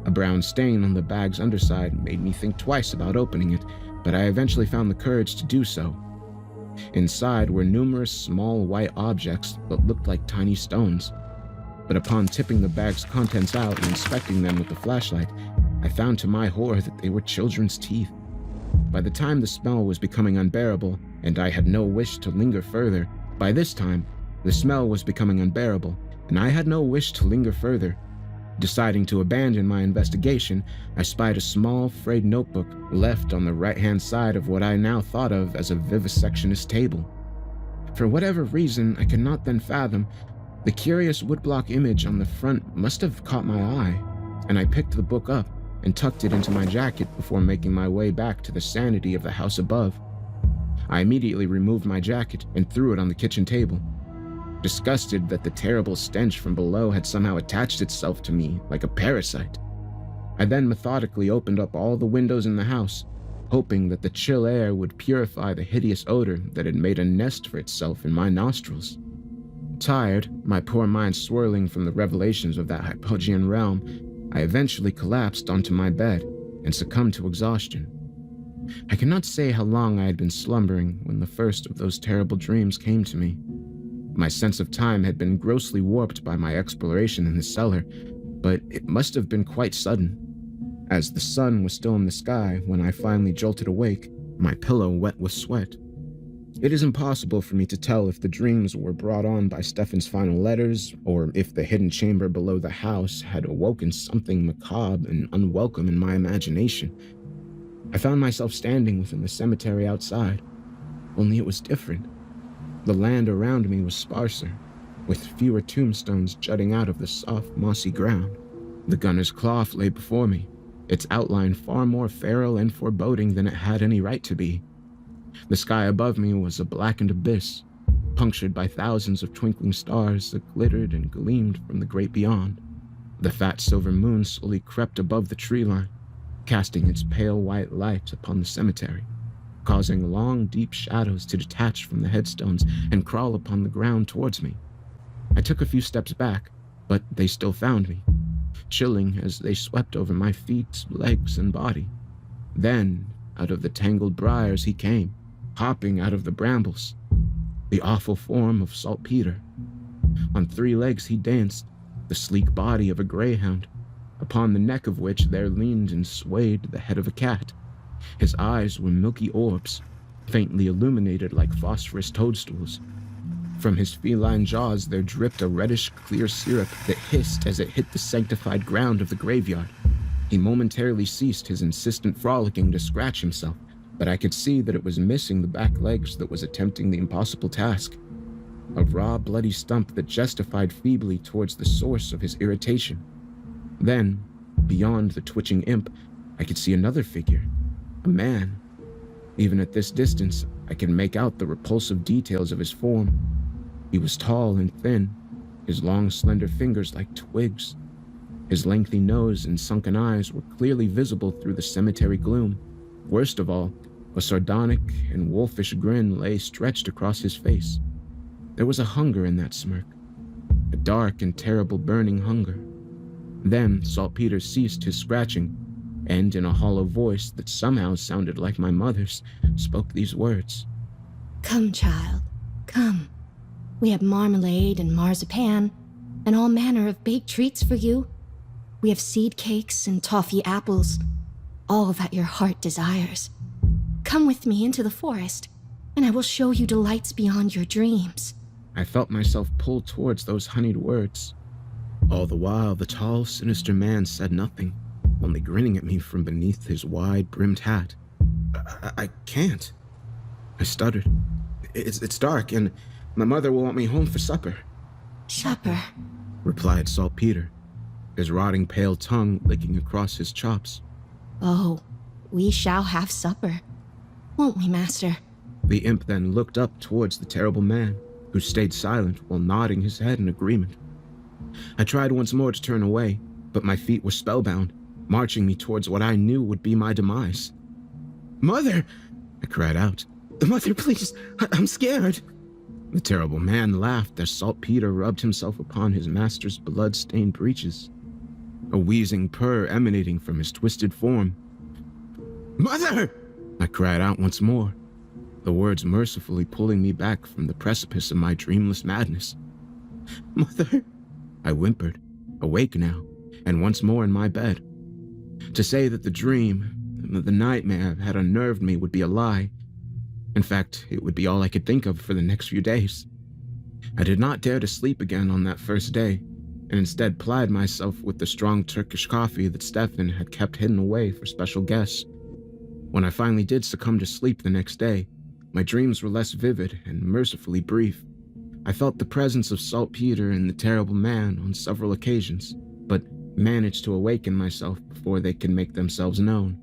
A brown stain on the bag's underside made me think twice about opening it, but I eventually found the courage to do so. Inside were numerous small white objects that looked like tiny stones, but upon tipping the bag's contents out and inspecting them with the flashlight, I found to my horror that they were children's teeth. By the time the smell was becoming unbearable, and I had no wish to linger further, by this time, the smell was becoming unbearable, and I had no wish to linger further. Deciding to abandon my investigation, I spied a small, frayed notebook left on the right-hand side of what I now thought of as a vivisectionist table. For whatever reason I could not then fathom, the curious woodblock image on the front must have caught my eye, and I picked the book up and tucked it into my jacket before making my way back to the sanity of the house above. I immediately removed my jacket and threw it on the kitchen table, disgusted that the terrible stench from below had somehow attached itself to me like a parasite. I then methodically opened up all the windows in the house, hoping that the chill air would purify the hideous odor that had made a nest for itself in my nostrils. Tired, my poor mind swirling from the revelations of that hypogean realm, I eventually collapsed onto my bed and succumbed to exhaustion. I cannot say how long I had been slumbering when the first of those terrible dreams came to me. My sense of time had been grossly warped by my exploration in the cellar, but it must have been quite sudden, as the sun was still in the sky when I finally jolted awake, my pillow wet with sweat. It is impossible for me to tell if the dreams were brought on by Stefan's final letters, or if the hidden chamber below the house had awoken something macabre and unwelcome in my imagination. I found myself standing within the cemetery outside, only it was different. The land around me was sparser, with fewer tombstones jutting out of the soft, mossy ground. The gunner's cloth lay before me, its outline far more feral and foreboding than it had any right to be. The sky above me was a blackened abyss, punctured by thousands of twinkling stars that glittered and gleamed from the great beyond. The fat silver moon slowly crept above the tree line, casting its pale white light upon the cemetery, causing long, deep shadows to detach from the headstones and crawl upon the ground towards me. I took a few steps back, but they still found me, chilling as they swept over my feet, legs, and body. Then, out of the tangled briars he came, hopping out of the brambles, the awful form of Saltpeter. On 3 legs he danced, the sleek body of a greyhound, upon the neck of which there leaned and swayed the head of a cat. His eyes were milky orbs, faintly illuminated like phosphorus toadstools. From his feline jaws there dripped a reddish clear syrup that hissed as it hit the sanctified ground of the graveyard. He momentarily ceased his insistent frolicking to scratch himself, but I could see that it was missing the back legs that was attempting the impossible task. A raw, bloody stump that justified feebly towards the source of his irritation. Then, beyond the twitching imp, I could see another figure, a man. Even at this distance, I could make out the repulsive details of his form. He was tall and thin, his long, slender fingers like twigs. His lengthy nose and sunken eyes were clearly visible through the cemetery gloom. Worst of all, a sardonic and wolfish grin lay stretched across his face. There was a hunger in that smirk, a dark and terrible burning hunger. Then Saltpeter ceased his scratching, and in a hollow voice that somehow sounded like my mother's, spoke these words. "Come, child, come. We have marmalade and marzipan, and all manner of baked treats for you. We have seed cakes and toffee apples, all that your heart desires. Come with me into the forest, and I will show you delights beyond your dreams." I felt myself pulled towards those honeyed words. All the while, the tall, sinister man said nothing, only grinning at me from beneath his wide-brimmed hat. I can't. I stuttered. It's dark, and my mother will want me home for supper. "Supper," replied Saltpeter, his rotting pale tongue licking across his chops. "Oh, we shall have supper, won't we, master?" The imp then looked up towards the terrible man, who stayed silent while nodding his head in agreement. I tried once more to turn away, but my feet were spellbound, marching me towards what I knew would be my demise. "Mother!" I cried out. "Mother, please! I'm scared!" The terrible man laughed as Saltpeter rubbed himself upon his master's blood-stained breeches, a wheezing purr emanating from his twisted form. "Mother!" I cried out once more, the words mercifully pulling me back from the precipice of my dreamless madness. "Mother!" I whimpered, awake now, and once more in my bed. To say that the dream, the nightmare, had unnerved me would be a lie. In fact, it would be all I could think of for the next few days. I did not dare to sleep again on that first day, and instead plied myself with the strong Turkish coffee that Stefan had kept hidden away for special guests. When I finally did succumb to sleep the next day, my dreams were less vivid and mercifully brief. I felt the presence of Saltpeter and the terrible man on several occasions, but managed to awaken myself before they could make themselves known.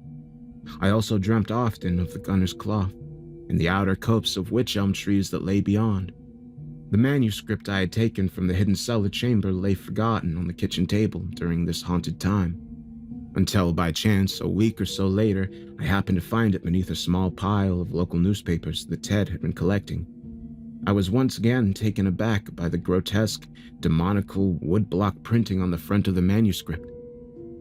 I also dreamt often of the gunner's cloth and the outer copse of wych elm trees that lay beyond. The manuscript I had taken from the hidden cellar chamber lay forgotten on the kitchen table during this haunted time, until by chance, a week or so later, I happened to find it beneath a small pile of local newspapers that Ted had been collecting. I was once again taken aback by the grotesque, demonical woodblock printing on the front of the manuscript.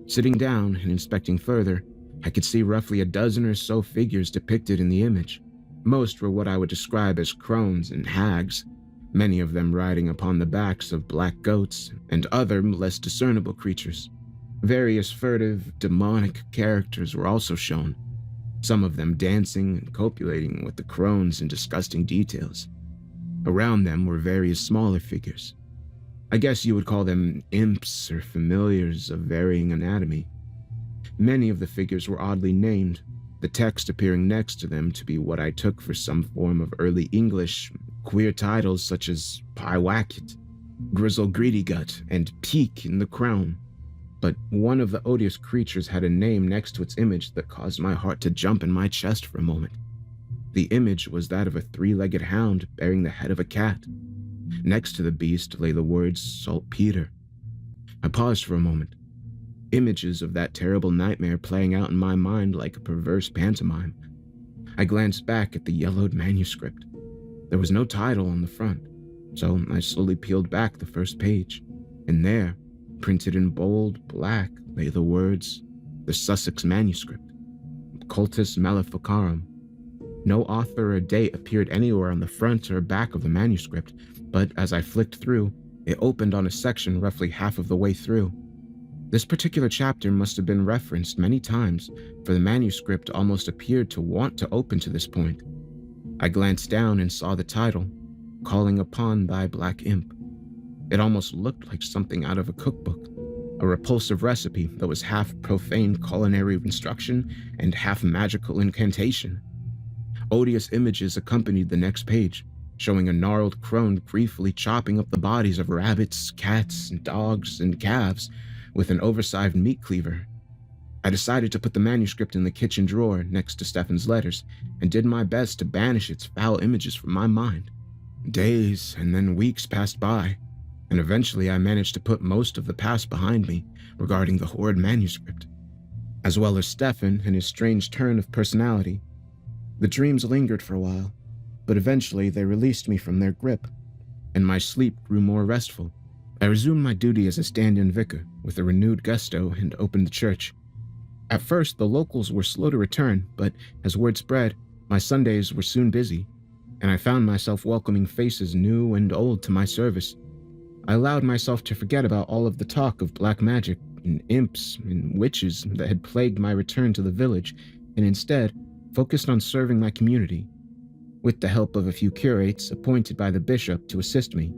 Sitting down and inspecting further, I could see roughly a dozen or so figures depicted in the image. Most were what I would describe as crones and hags, many of them riding upon the backs of black goats and other less discernible creatures. Various furtive, demonic characters were also shown, some of them dancing and copulating with the crones in disgusting details. Around them were various smaller figures. I guess you would call them imps or familiars of varying anatomy. Many of the figures were oddly named, the text appearing next to them to be what I took for some form of early English, queer titles such as Pyewacket, Grizzle Greedygut, and Peak in the Crown. But one of the odious creatures had a name next to its image that caused my heart to jump in my chest for a moment. The image was that of a three-legged hound bearing the head of a cat. Next to the beast lay the words Saltpeter. I paused for a moment, images of that terrible nightmare playing out in my mind like a perverse pantomime. I glanced back at the yellowed manuscript. There was no title on the front, so I slowly peeled back the first page, and there, printed in bold black, lay the words, the Sussex manuscript, Cultus Maleficarum. No author or date appeared anywhere on the front or back of the manuscript, but as I flicked through, it opened on a section roughly half of the way through. This particular chapter must have been referenced many times, for the manuscript almost appeared to want to open to this point. I glanced down and saw the title, Calling Upon Thy Black Imp. It almost looked like something out of a cookbook, a repulsive recipe that was half profane culinary instruction and half magical incantation. Odious images accompanied the next page, showing a gnarled crone briefly chopping up the bodies of rabbits, cats, dogs, and calves with an oversized meat cleaver. I decided to put the manuscript in the kitchen drawer next to Stefan's letters and did my best to banish its foul images from my mind. Days and then weeks passed by, and eventually I managed to put most of the past behind me regarding the horrid manuscript, as well as Stefan and his strange turn of personality. The dreams lingered for a while, but eventually they released me from their grip, and my sleep grew more restful. I resumed my duty as a stand-in vicar with a renewed gusto and opened the church. At first, the locals were slow to return, but as word spread, my Sundays were soon busy, and I found myself welcoming faces new and old to my service. I allowed myself to forget about all of the talk of black magic and imps and witches that had plagued my return to the village, and instead focused on serving my community, with the help of a few curates appointed by the bishop to assist me.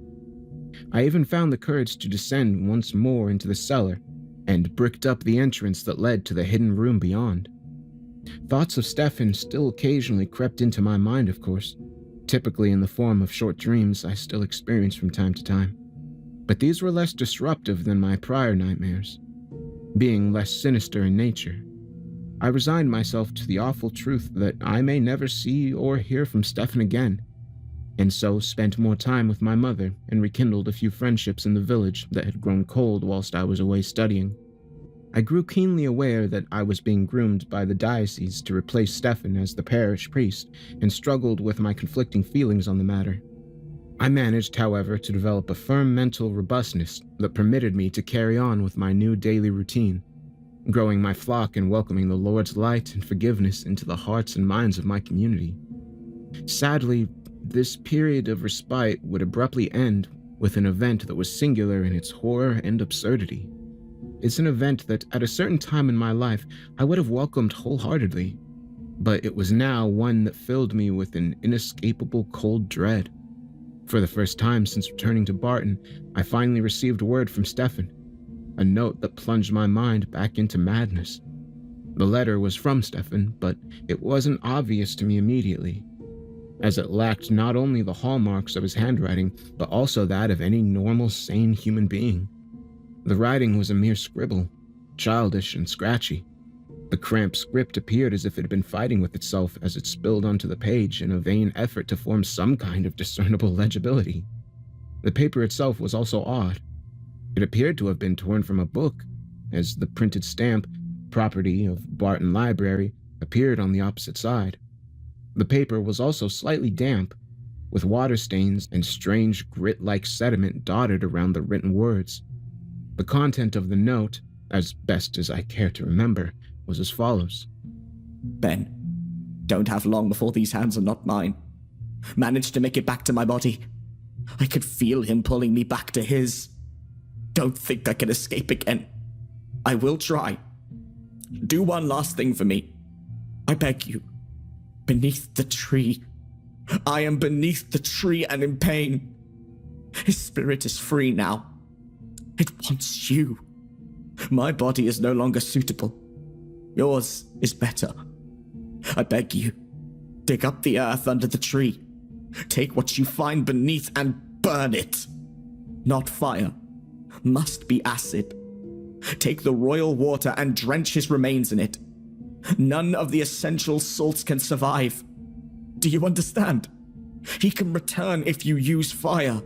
I even found the courage to descend once more into the cellar and bricked up the entrance that led to the hidden room beyond. Thoughts of Stefan still occasionally crept into my mind, of course, typically in the form of short dreams I still experience from time to time. But these were less disruptive than my prior nightmares, being less sinister in nature. I resigned myself to the awful truth that I may never see or hear from Stefan again, and so spent more time with my mother and rekindled a few friendships in the village that had grown cold whilst I was away studying. I grew keenly aware that I was being groomed by the diocese to replace Stefan as the parish priest, and struggled with my conflicting feelings on the matter. I managed, however, to develop a firm mental robustness that permitted me to carry on with my new daily routine, growing my flock and welcoming the Lord's light and forgiveness into the hearts and minds of my community. Sadly, this period of respite would abruptly end with an event that was singular in its horror and absurdity. It's an event that, at a certain time in my life, I would have welcomed wholeheartedly, but it was now one that filled me with an inescapable cold dread. For the first time since returning to Barton, I finally received word from Stefan, a note that plunged my mind back into madness. The letter was from Stefan, but it wasn't obvious to me immediately, as it lacked not only the hallmarks of his handwriting, but also that of any normal, sane human being. The writing was a mere scribble, childish and scratchy. The cramped script appeared as if it had been fighting with itself as it spilled onto the page in a vain effort to form some kind of discernible legibility. The paper itself was also odd. It appeared to have been torn from a book, as the printed stamp, property of Barton Library, appeared on the opposite side. The paper was also slightly damp, with water stains and strange grit-like sediment dotted around the written words. The content of the note, as best as I care to remember, was as follows. Ben, don't have long before these hands are not mine. Manage to make it back to my body. I could feel him pulling me back to his. Don't think I can escape again. I will try. Do one last thing for me. I beg you. Beneath the tree. I am beneath the tree and in pain. His spirit is free now. It wants you. My body is no longer suitable. Yours is better. I beg you, dig up the earth under the tree. Take what you find beneath and burn it. Not fire. Must be acid. Take the royal water and drench his remains in it. None of the essential salts can survive. Do you understand? He can return if you use fire.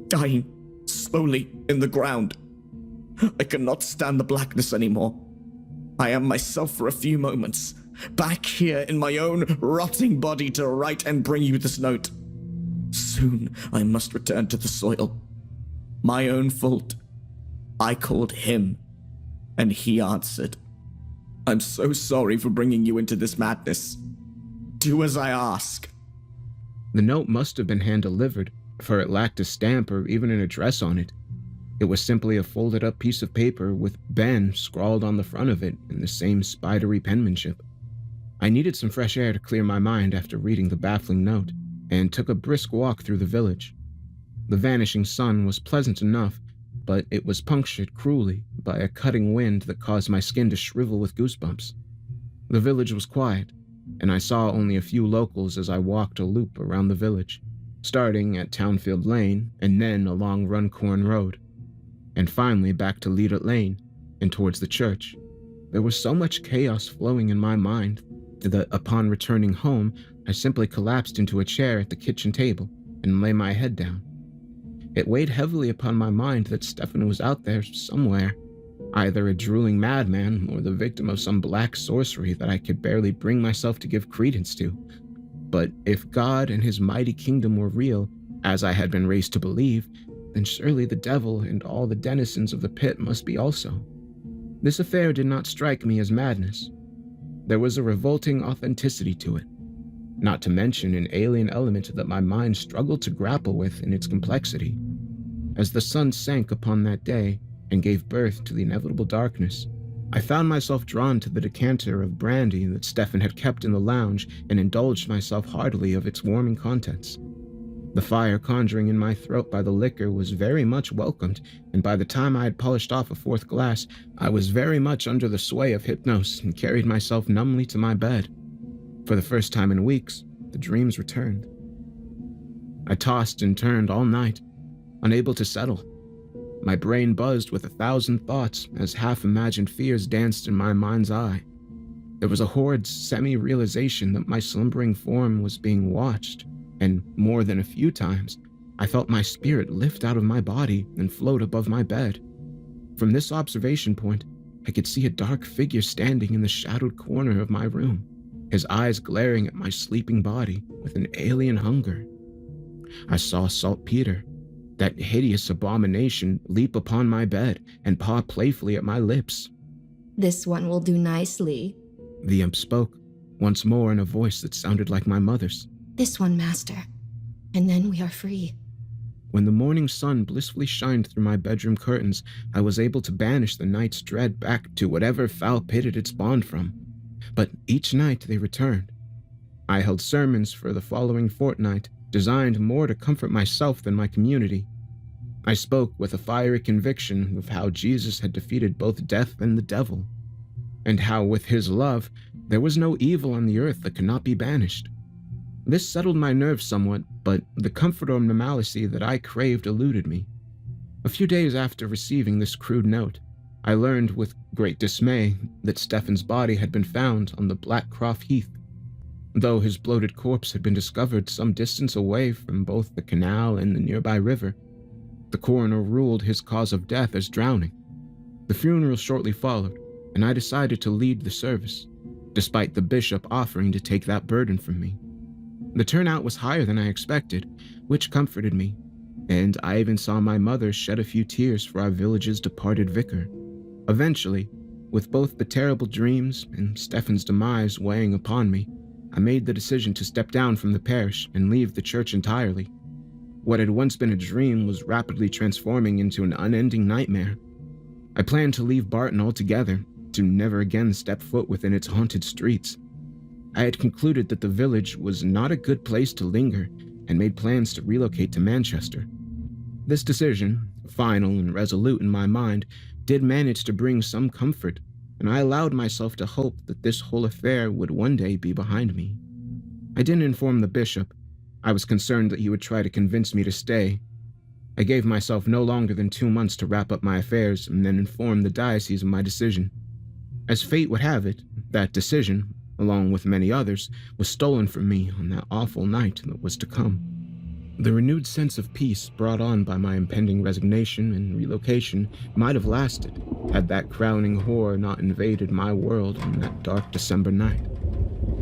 Dying slowly in the ground. I cannot stand the blackness anymore. I am myself for a few moments, back here in my own rotting body to write and bring you this note. Soon I must return to the soil. My own fault. I called him, and he answered. I'm so sorry for bringing you into this madness. Do as I ask. The note must have been hand-delivered, for it lacked a stamp or even an address on it. It was simply a folded-up piece of paper with Ben scrawled on the front of it in the same spidery penmanship. I needed some fresh air to clear my mind after reading the baffling note, and took a brisk walk through the village. The vanishing sun was pleasant enough, but it was punctured cruelly by a cutting wind that caused my skin to shrivel with goosebumps. The village was quiet, and I saw only a few locals as I walked a loop around the village, starting at Townfield Lane and then along Runcorn Road, and finally back to Leader Lane and towards the church. There was so much chaos flowing in my mind that upon returning home, I simply collapsed into a chair at the kitchen table and lay my head down. It weighed heavily upon my mind that Stefan was out there somewhere, either a drooling madman or the victim of some black sorcery that I could barely bring myself to give credence to. But if God and his mighty kingdom were real, as I had been raised to believe, then surely the devil and all the denizens of the pit must be also. This affair did not strike me as madness. There was a revolting authenticity to it, not to mention an alien element that my mind struggled to grapple with in its complexity. As the sun sank upon that day and gave birth to the inevitable darkness, I found myself drawn to the decanter of brandy that Stefan had kept in the lounge and indulged myself heartily of its warming contents. The fire conjuring in my throat by the liquor was very much welcomed, and by the time I had polished off a fourth glass, I was very much under the sway of hypnosis and carried myself numbly to my bed. For the first time in weeks, the dreams returned. I tossed and turned all night, unable to settle. My brain buzzed with 1,000 thoughts as half-imagined fears danced in my mind's eye. There was a horrid semi-realization that my slumbering form was being watched, and more than a few times, I felt my spirit lift out of my body and float above my bed. From this observation point, I could see a dark figure standing in the shadowed corner of my room, his eyes glaring at my sleeping body with an alien hunger. I saw Saltpeter, that hideous abomination, leap upon my bed and paw playfully at my lips. This one will do nicely. The imp spoke, once more in a voice that sounded like my mother's. This one, master. And then we are free. When the morning sun blissfully shined through my bedroom curtains, I was able to banish the night's dread back to whatever foul pit it had spawned from. But each night they returned. I held sermons for the following fortnight, designed more to comfort myself than my community. I spoke with a fiery conviction of how Jesus had defeated both death and the devil, and how with his love there was no evil on the earth that could not be banished. This settled my nerves somewhat, but the comfort or normalcy that I craved eluded me. A few days after receiving this crude note, I learned with great dismay that Stefan's body had been found on the Blackcroft Heath. Though his bloated corpse had been discovered some distance away from both the canal and the nearby river, the coroner ruled his cause of death as drowning. The funeral shortly followed, and I decided to lead the service, despite the bishop offering to take that burden from me. The turnout was higher than I expected, which comforted me, and I even saw my mother shed a few tears for our village's departed vicar. Eventually, With both the terrible dreams and Stefan's demise weighing upon me, I made the decision to step down from the parish and leave the church entirely. What had once been a dream was rapidly transforming into an unending nightmare. I planned to leave Barton altogether, to never again step foot within its haunted streets. I had concluded that the village was not a good place to linger and made plans to relocate to Manchester. This decision, final and resolute in my mind, did manage to bring some comfort, and I allowed myself to hope that this whole affair would one day be behind me. I didn't inform the bishop. I was concerned that he would try to convince me to stay. I gave myself no longer than 2 months to wrap up my affairs and then inform the diocese of my decision. As fate would have it, that decision, along with many others, was stolen from me on that awful night that was to come. The renewed sense of peace brought on by my impending resignation and relocation might have lasted had that crowning horror not invaded my world on that dark December night.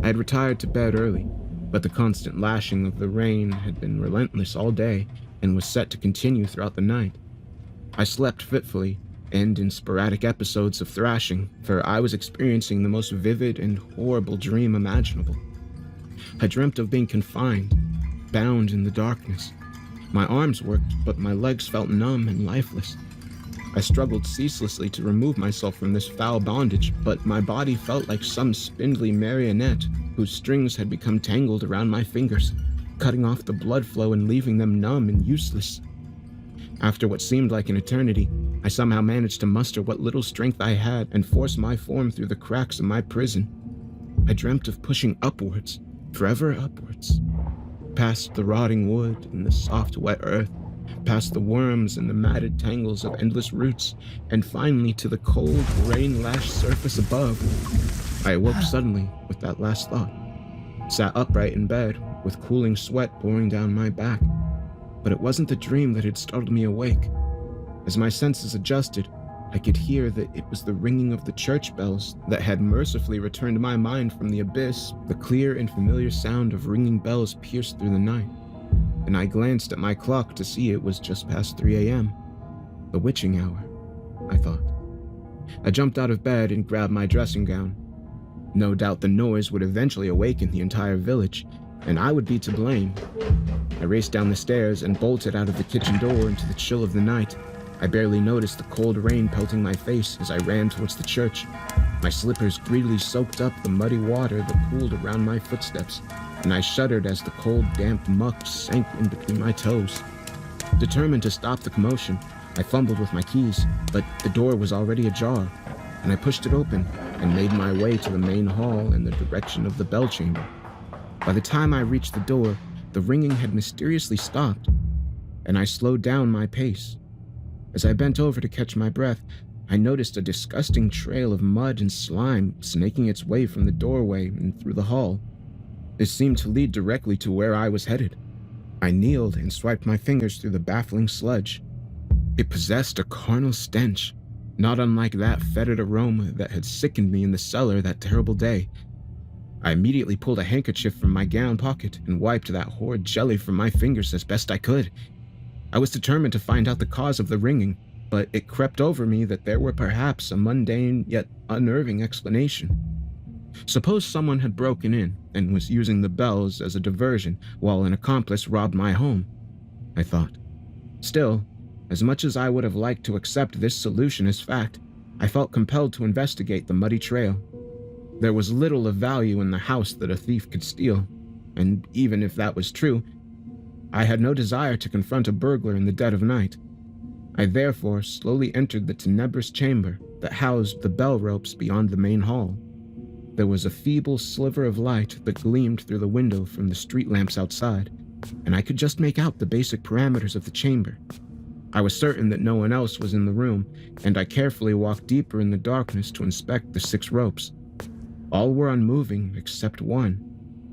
I had retired to bed early, but the constant lashing of the rain had been relentless all day and was set to continue throughout the night. I slept fitfully and in sporadic episodes of thrashing, for I was experiencing the most vivid and horrible dream imaginable. I dreamt of being confined, bound in the darkness. My arms worked, but my legs felt numb and lifeless. I struggled ceaselessly to remove myself from this foul bondage, but my body felt like some spindly marionette whose strings had become tangled around my fingers, cutting off the blood flow and leaving them numb and useless. After what seemed like an eternity, I somehow managed to muster what little strength I had and force my form through the cracks of my prison. I dreamt of pushing upwards, forever upwards, past the rotting wood and the soft wet earth, past the worms and the matted tangles of endless roots, and finally to the cold, rain-lashed surface above. I awoke suddenly with that last thought, sat upright in bed with cooling sweat pouring down my back. But it wasn't the dream that had startled me awake. As my senses adjusted, I could hear that it was the ringing of the church bells that had mercifully returned my mind from the abyss. The clear and familiar sound of ringing bells pierced through the night, and I glanced at my clock to see it was just past 3 a.m. The witching hour, I thought. I jumped out of bed and grabbed my dressing gown. No doubt the noise would eventually awaken the entire village, and I would be to blame. I raced down the stairs and bolted out of the kitchen door into the chill of the night. I barely noticed the cold rain pelting my face as I ran towards the church. My slippers greedily soaked up the muddy water that pooled around my footsteps, and I shuddered as the cold, damp muck sank in between my toes. Determined to stop the commotion, I fumbled with my keys, but the door was already ajar, and I pushed it open and made my way to the main hall in the direction of the bell chamber. By the time I reached the door, the ringing had mysteriously stopped, and I slowed down my pace. As I bent over to catch my breath, I noticed a disgusting trail of mud and slime snaking its way from the doorway and through the hall. It seemed to lead directly to where I was headed. I kneeled and swiped my fingers through the baffling sludge. It possessed a carnal stench, not unlike that fetid aroma that had sickened me in the cellar that terrible day. I immediately pulled a handkerchief from my gown pocket and wiped that horrid jelly from my fingers as best I could. I was determined to find out the cause of the ringing, but it crept over me that there were perhaps a mundane yet unnerving explanation. Suppose someone had broken in and was using the bells as a diversion while an accomplice robbed my home, I thought. Still, as much as I would have liked to accept this solution as fact, I felt compelled to investigate the muddy trail. There was little of value in the house that a thief could steal, and even if that was true, I had no desire to confront a burglar in the dead of night. I therefore slowly entered the tenebrous chamber that housed the bell ropes beyond the main hall. There was a feeble sliver of light that gleamed through the window from the street lamps outside, and I could just make out the basic parameters of the chamber. I was certain that no one else was in the room, and I carefully walked deeper in the darkness to inspect the 6 ropes. All were unmoving except one,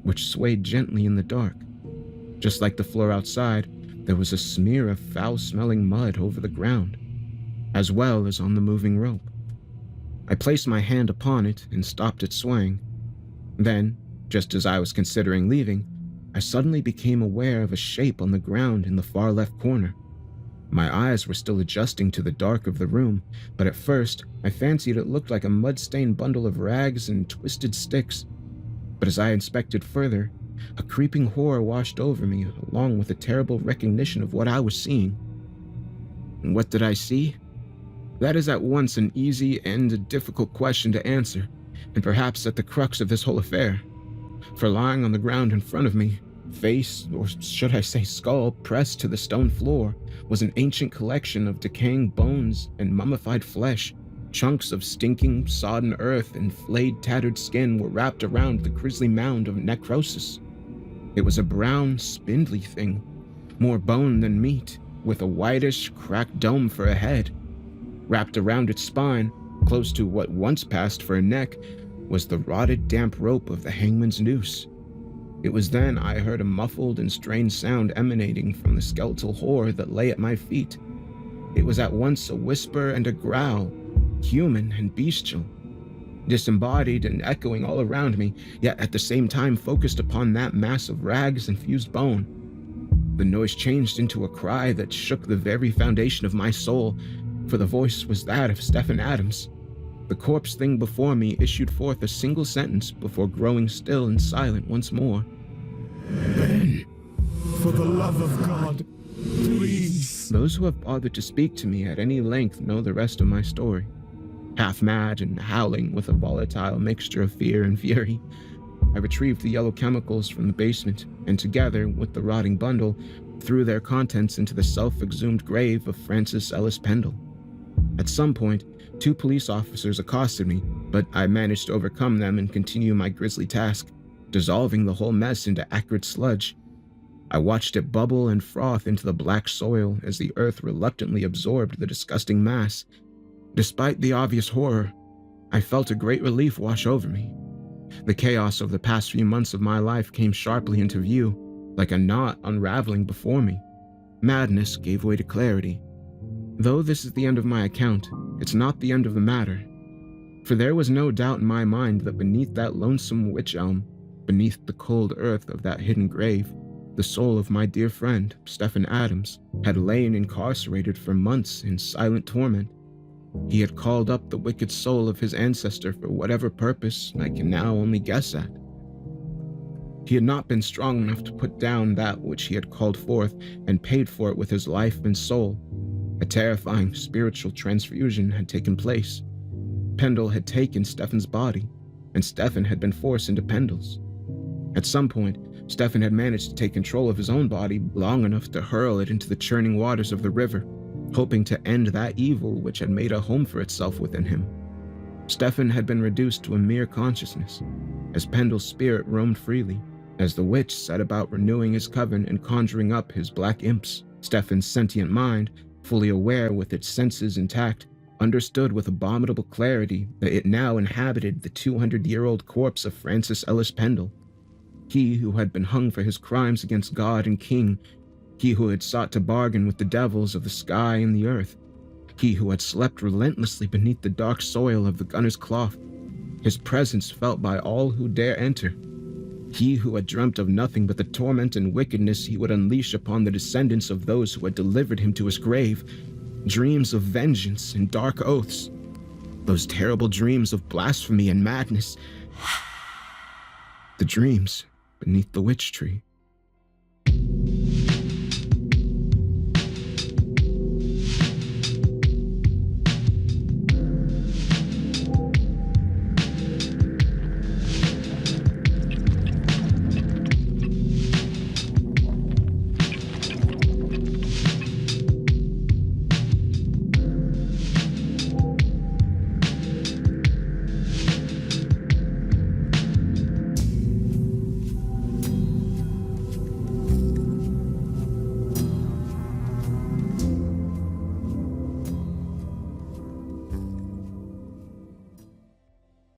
which swayed gently in the dark. Just like the floor outside, there was a smear of foul-smelling mud over the ground, as well as on the moving rope. I placed my hand upon it and stopped it swaying. Then, just as I was considering leaving, I suddenly became aware of a shape on the ground in the far left corner. My eyes were still adjusting to the dark of the room, but at first I fancied it looked like a mud-stained bundle of rags and twisted sticks. But as I inspected further, a creeping horror washed over me, along with a terrible recognition of what I was seeing. And what did I see? That is at once an easy and a difficult question to answer, and perhaps at the crux of this whole affair. For lying on the ground in front of me, face, or should I say skull, pressed to the stone floor, was an ancient collection of decaying bones and mummified flesh. Chunks of stinking, sodden earth and flayed, tattered skin were wrapped around the grisly mound of necrosis. It was a brown, spindly thing, more bone than meat, with a whitish, cracked dome for a head. Wrapped around its spine, close to what once passed for a neck, was the rotted, damp rope of the hangman's noose. It was then I heard a muffled and strange sound emanating from the skeletal horror that lay at my feet. It was at once a whisper and a growl, human and bestial, disembodied and echoing all around me, yet at the same time focused upon that mass of rags and fused bone. The noise changed into a cry that shook the very foundation of my soul, for the voice was that of Stephen Adams. The corpse thing before me issued forth a single sentence before growing still and silent once more. Ben, for the love of God, please. Those who have bothered to speak to me at any length know the rest of my story. Half mad and howling with a volatile mixture of fear and fury, I retrieved the yellow chemicals from the basement and, together with the rotting bundle, threw their contents into the self-exhumed grave of Francis Ellis Pendle. At some point, 2 police officers accosted me, but I managed to overcome them and continue my grisly task, dissolving the whole mess into acrid sludge. I watched it bubble and froth into the black soil as the earth reluctantly absorbed the disgusting mass. Despite the obvious horror, I felt a great relief wash over me. The chaos of the past few months of my life came sharply into view, like a knot unraveling before me. Madness gave way to clarity. Though this is the end of my account, it's not the end of the matter. For there was no doubt in my mind that beneath that lonesome wych elm, beneath the cold earth of that hidden grave, the soul of my dear friend, Stephen Adams, had lain incarcerated for months in silent torment. He had called up the wicked soul of his ancestor for whatever purpose I can now only guess at. He had not been strong enough to put down that which he had called forth and paid for it with his life and soul. A terrifying spiritual transfusion had taken place. Pendle had taken Stephen's body, and Stephen had been forced into Pendle's. At some point, Stephen had managed to take control of his own body long enough to hurl it into the churning waters of the river, hoping to end that evil which had made a home for itself within him. Stephen had been reduced to a mere consciousness, as Pendle's spirit roamed freely, as the witch set about renewing his coven and conjuring up his black imps. Stephen's sentient mind, fully aware with its senses intact, understood with abominable clarity that it now inhabited the 200-year-old corpse of Francis Ellis Pendle. He who had been hung for his crimes against God and King, he who had sought to bargain with the devils of the sky and the earth, he who had slept relentlessly beneath the dark soil of the gunner's cloth, his presence felt by all who dare enter. He who had dreamt of nothing but the torment and wickedness he would unleash upon the descendants of those who had delivered him to his grave, dreams of vengeance and dark oaths, those terrible dreams of blasphemy and madness, the dreams beneath the witch tree.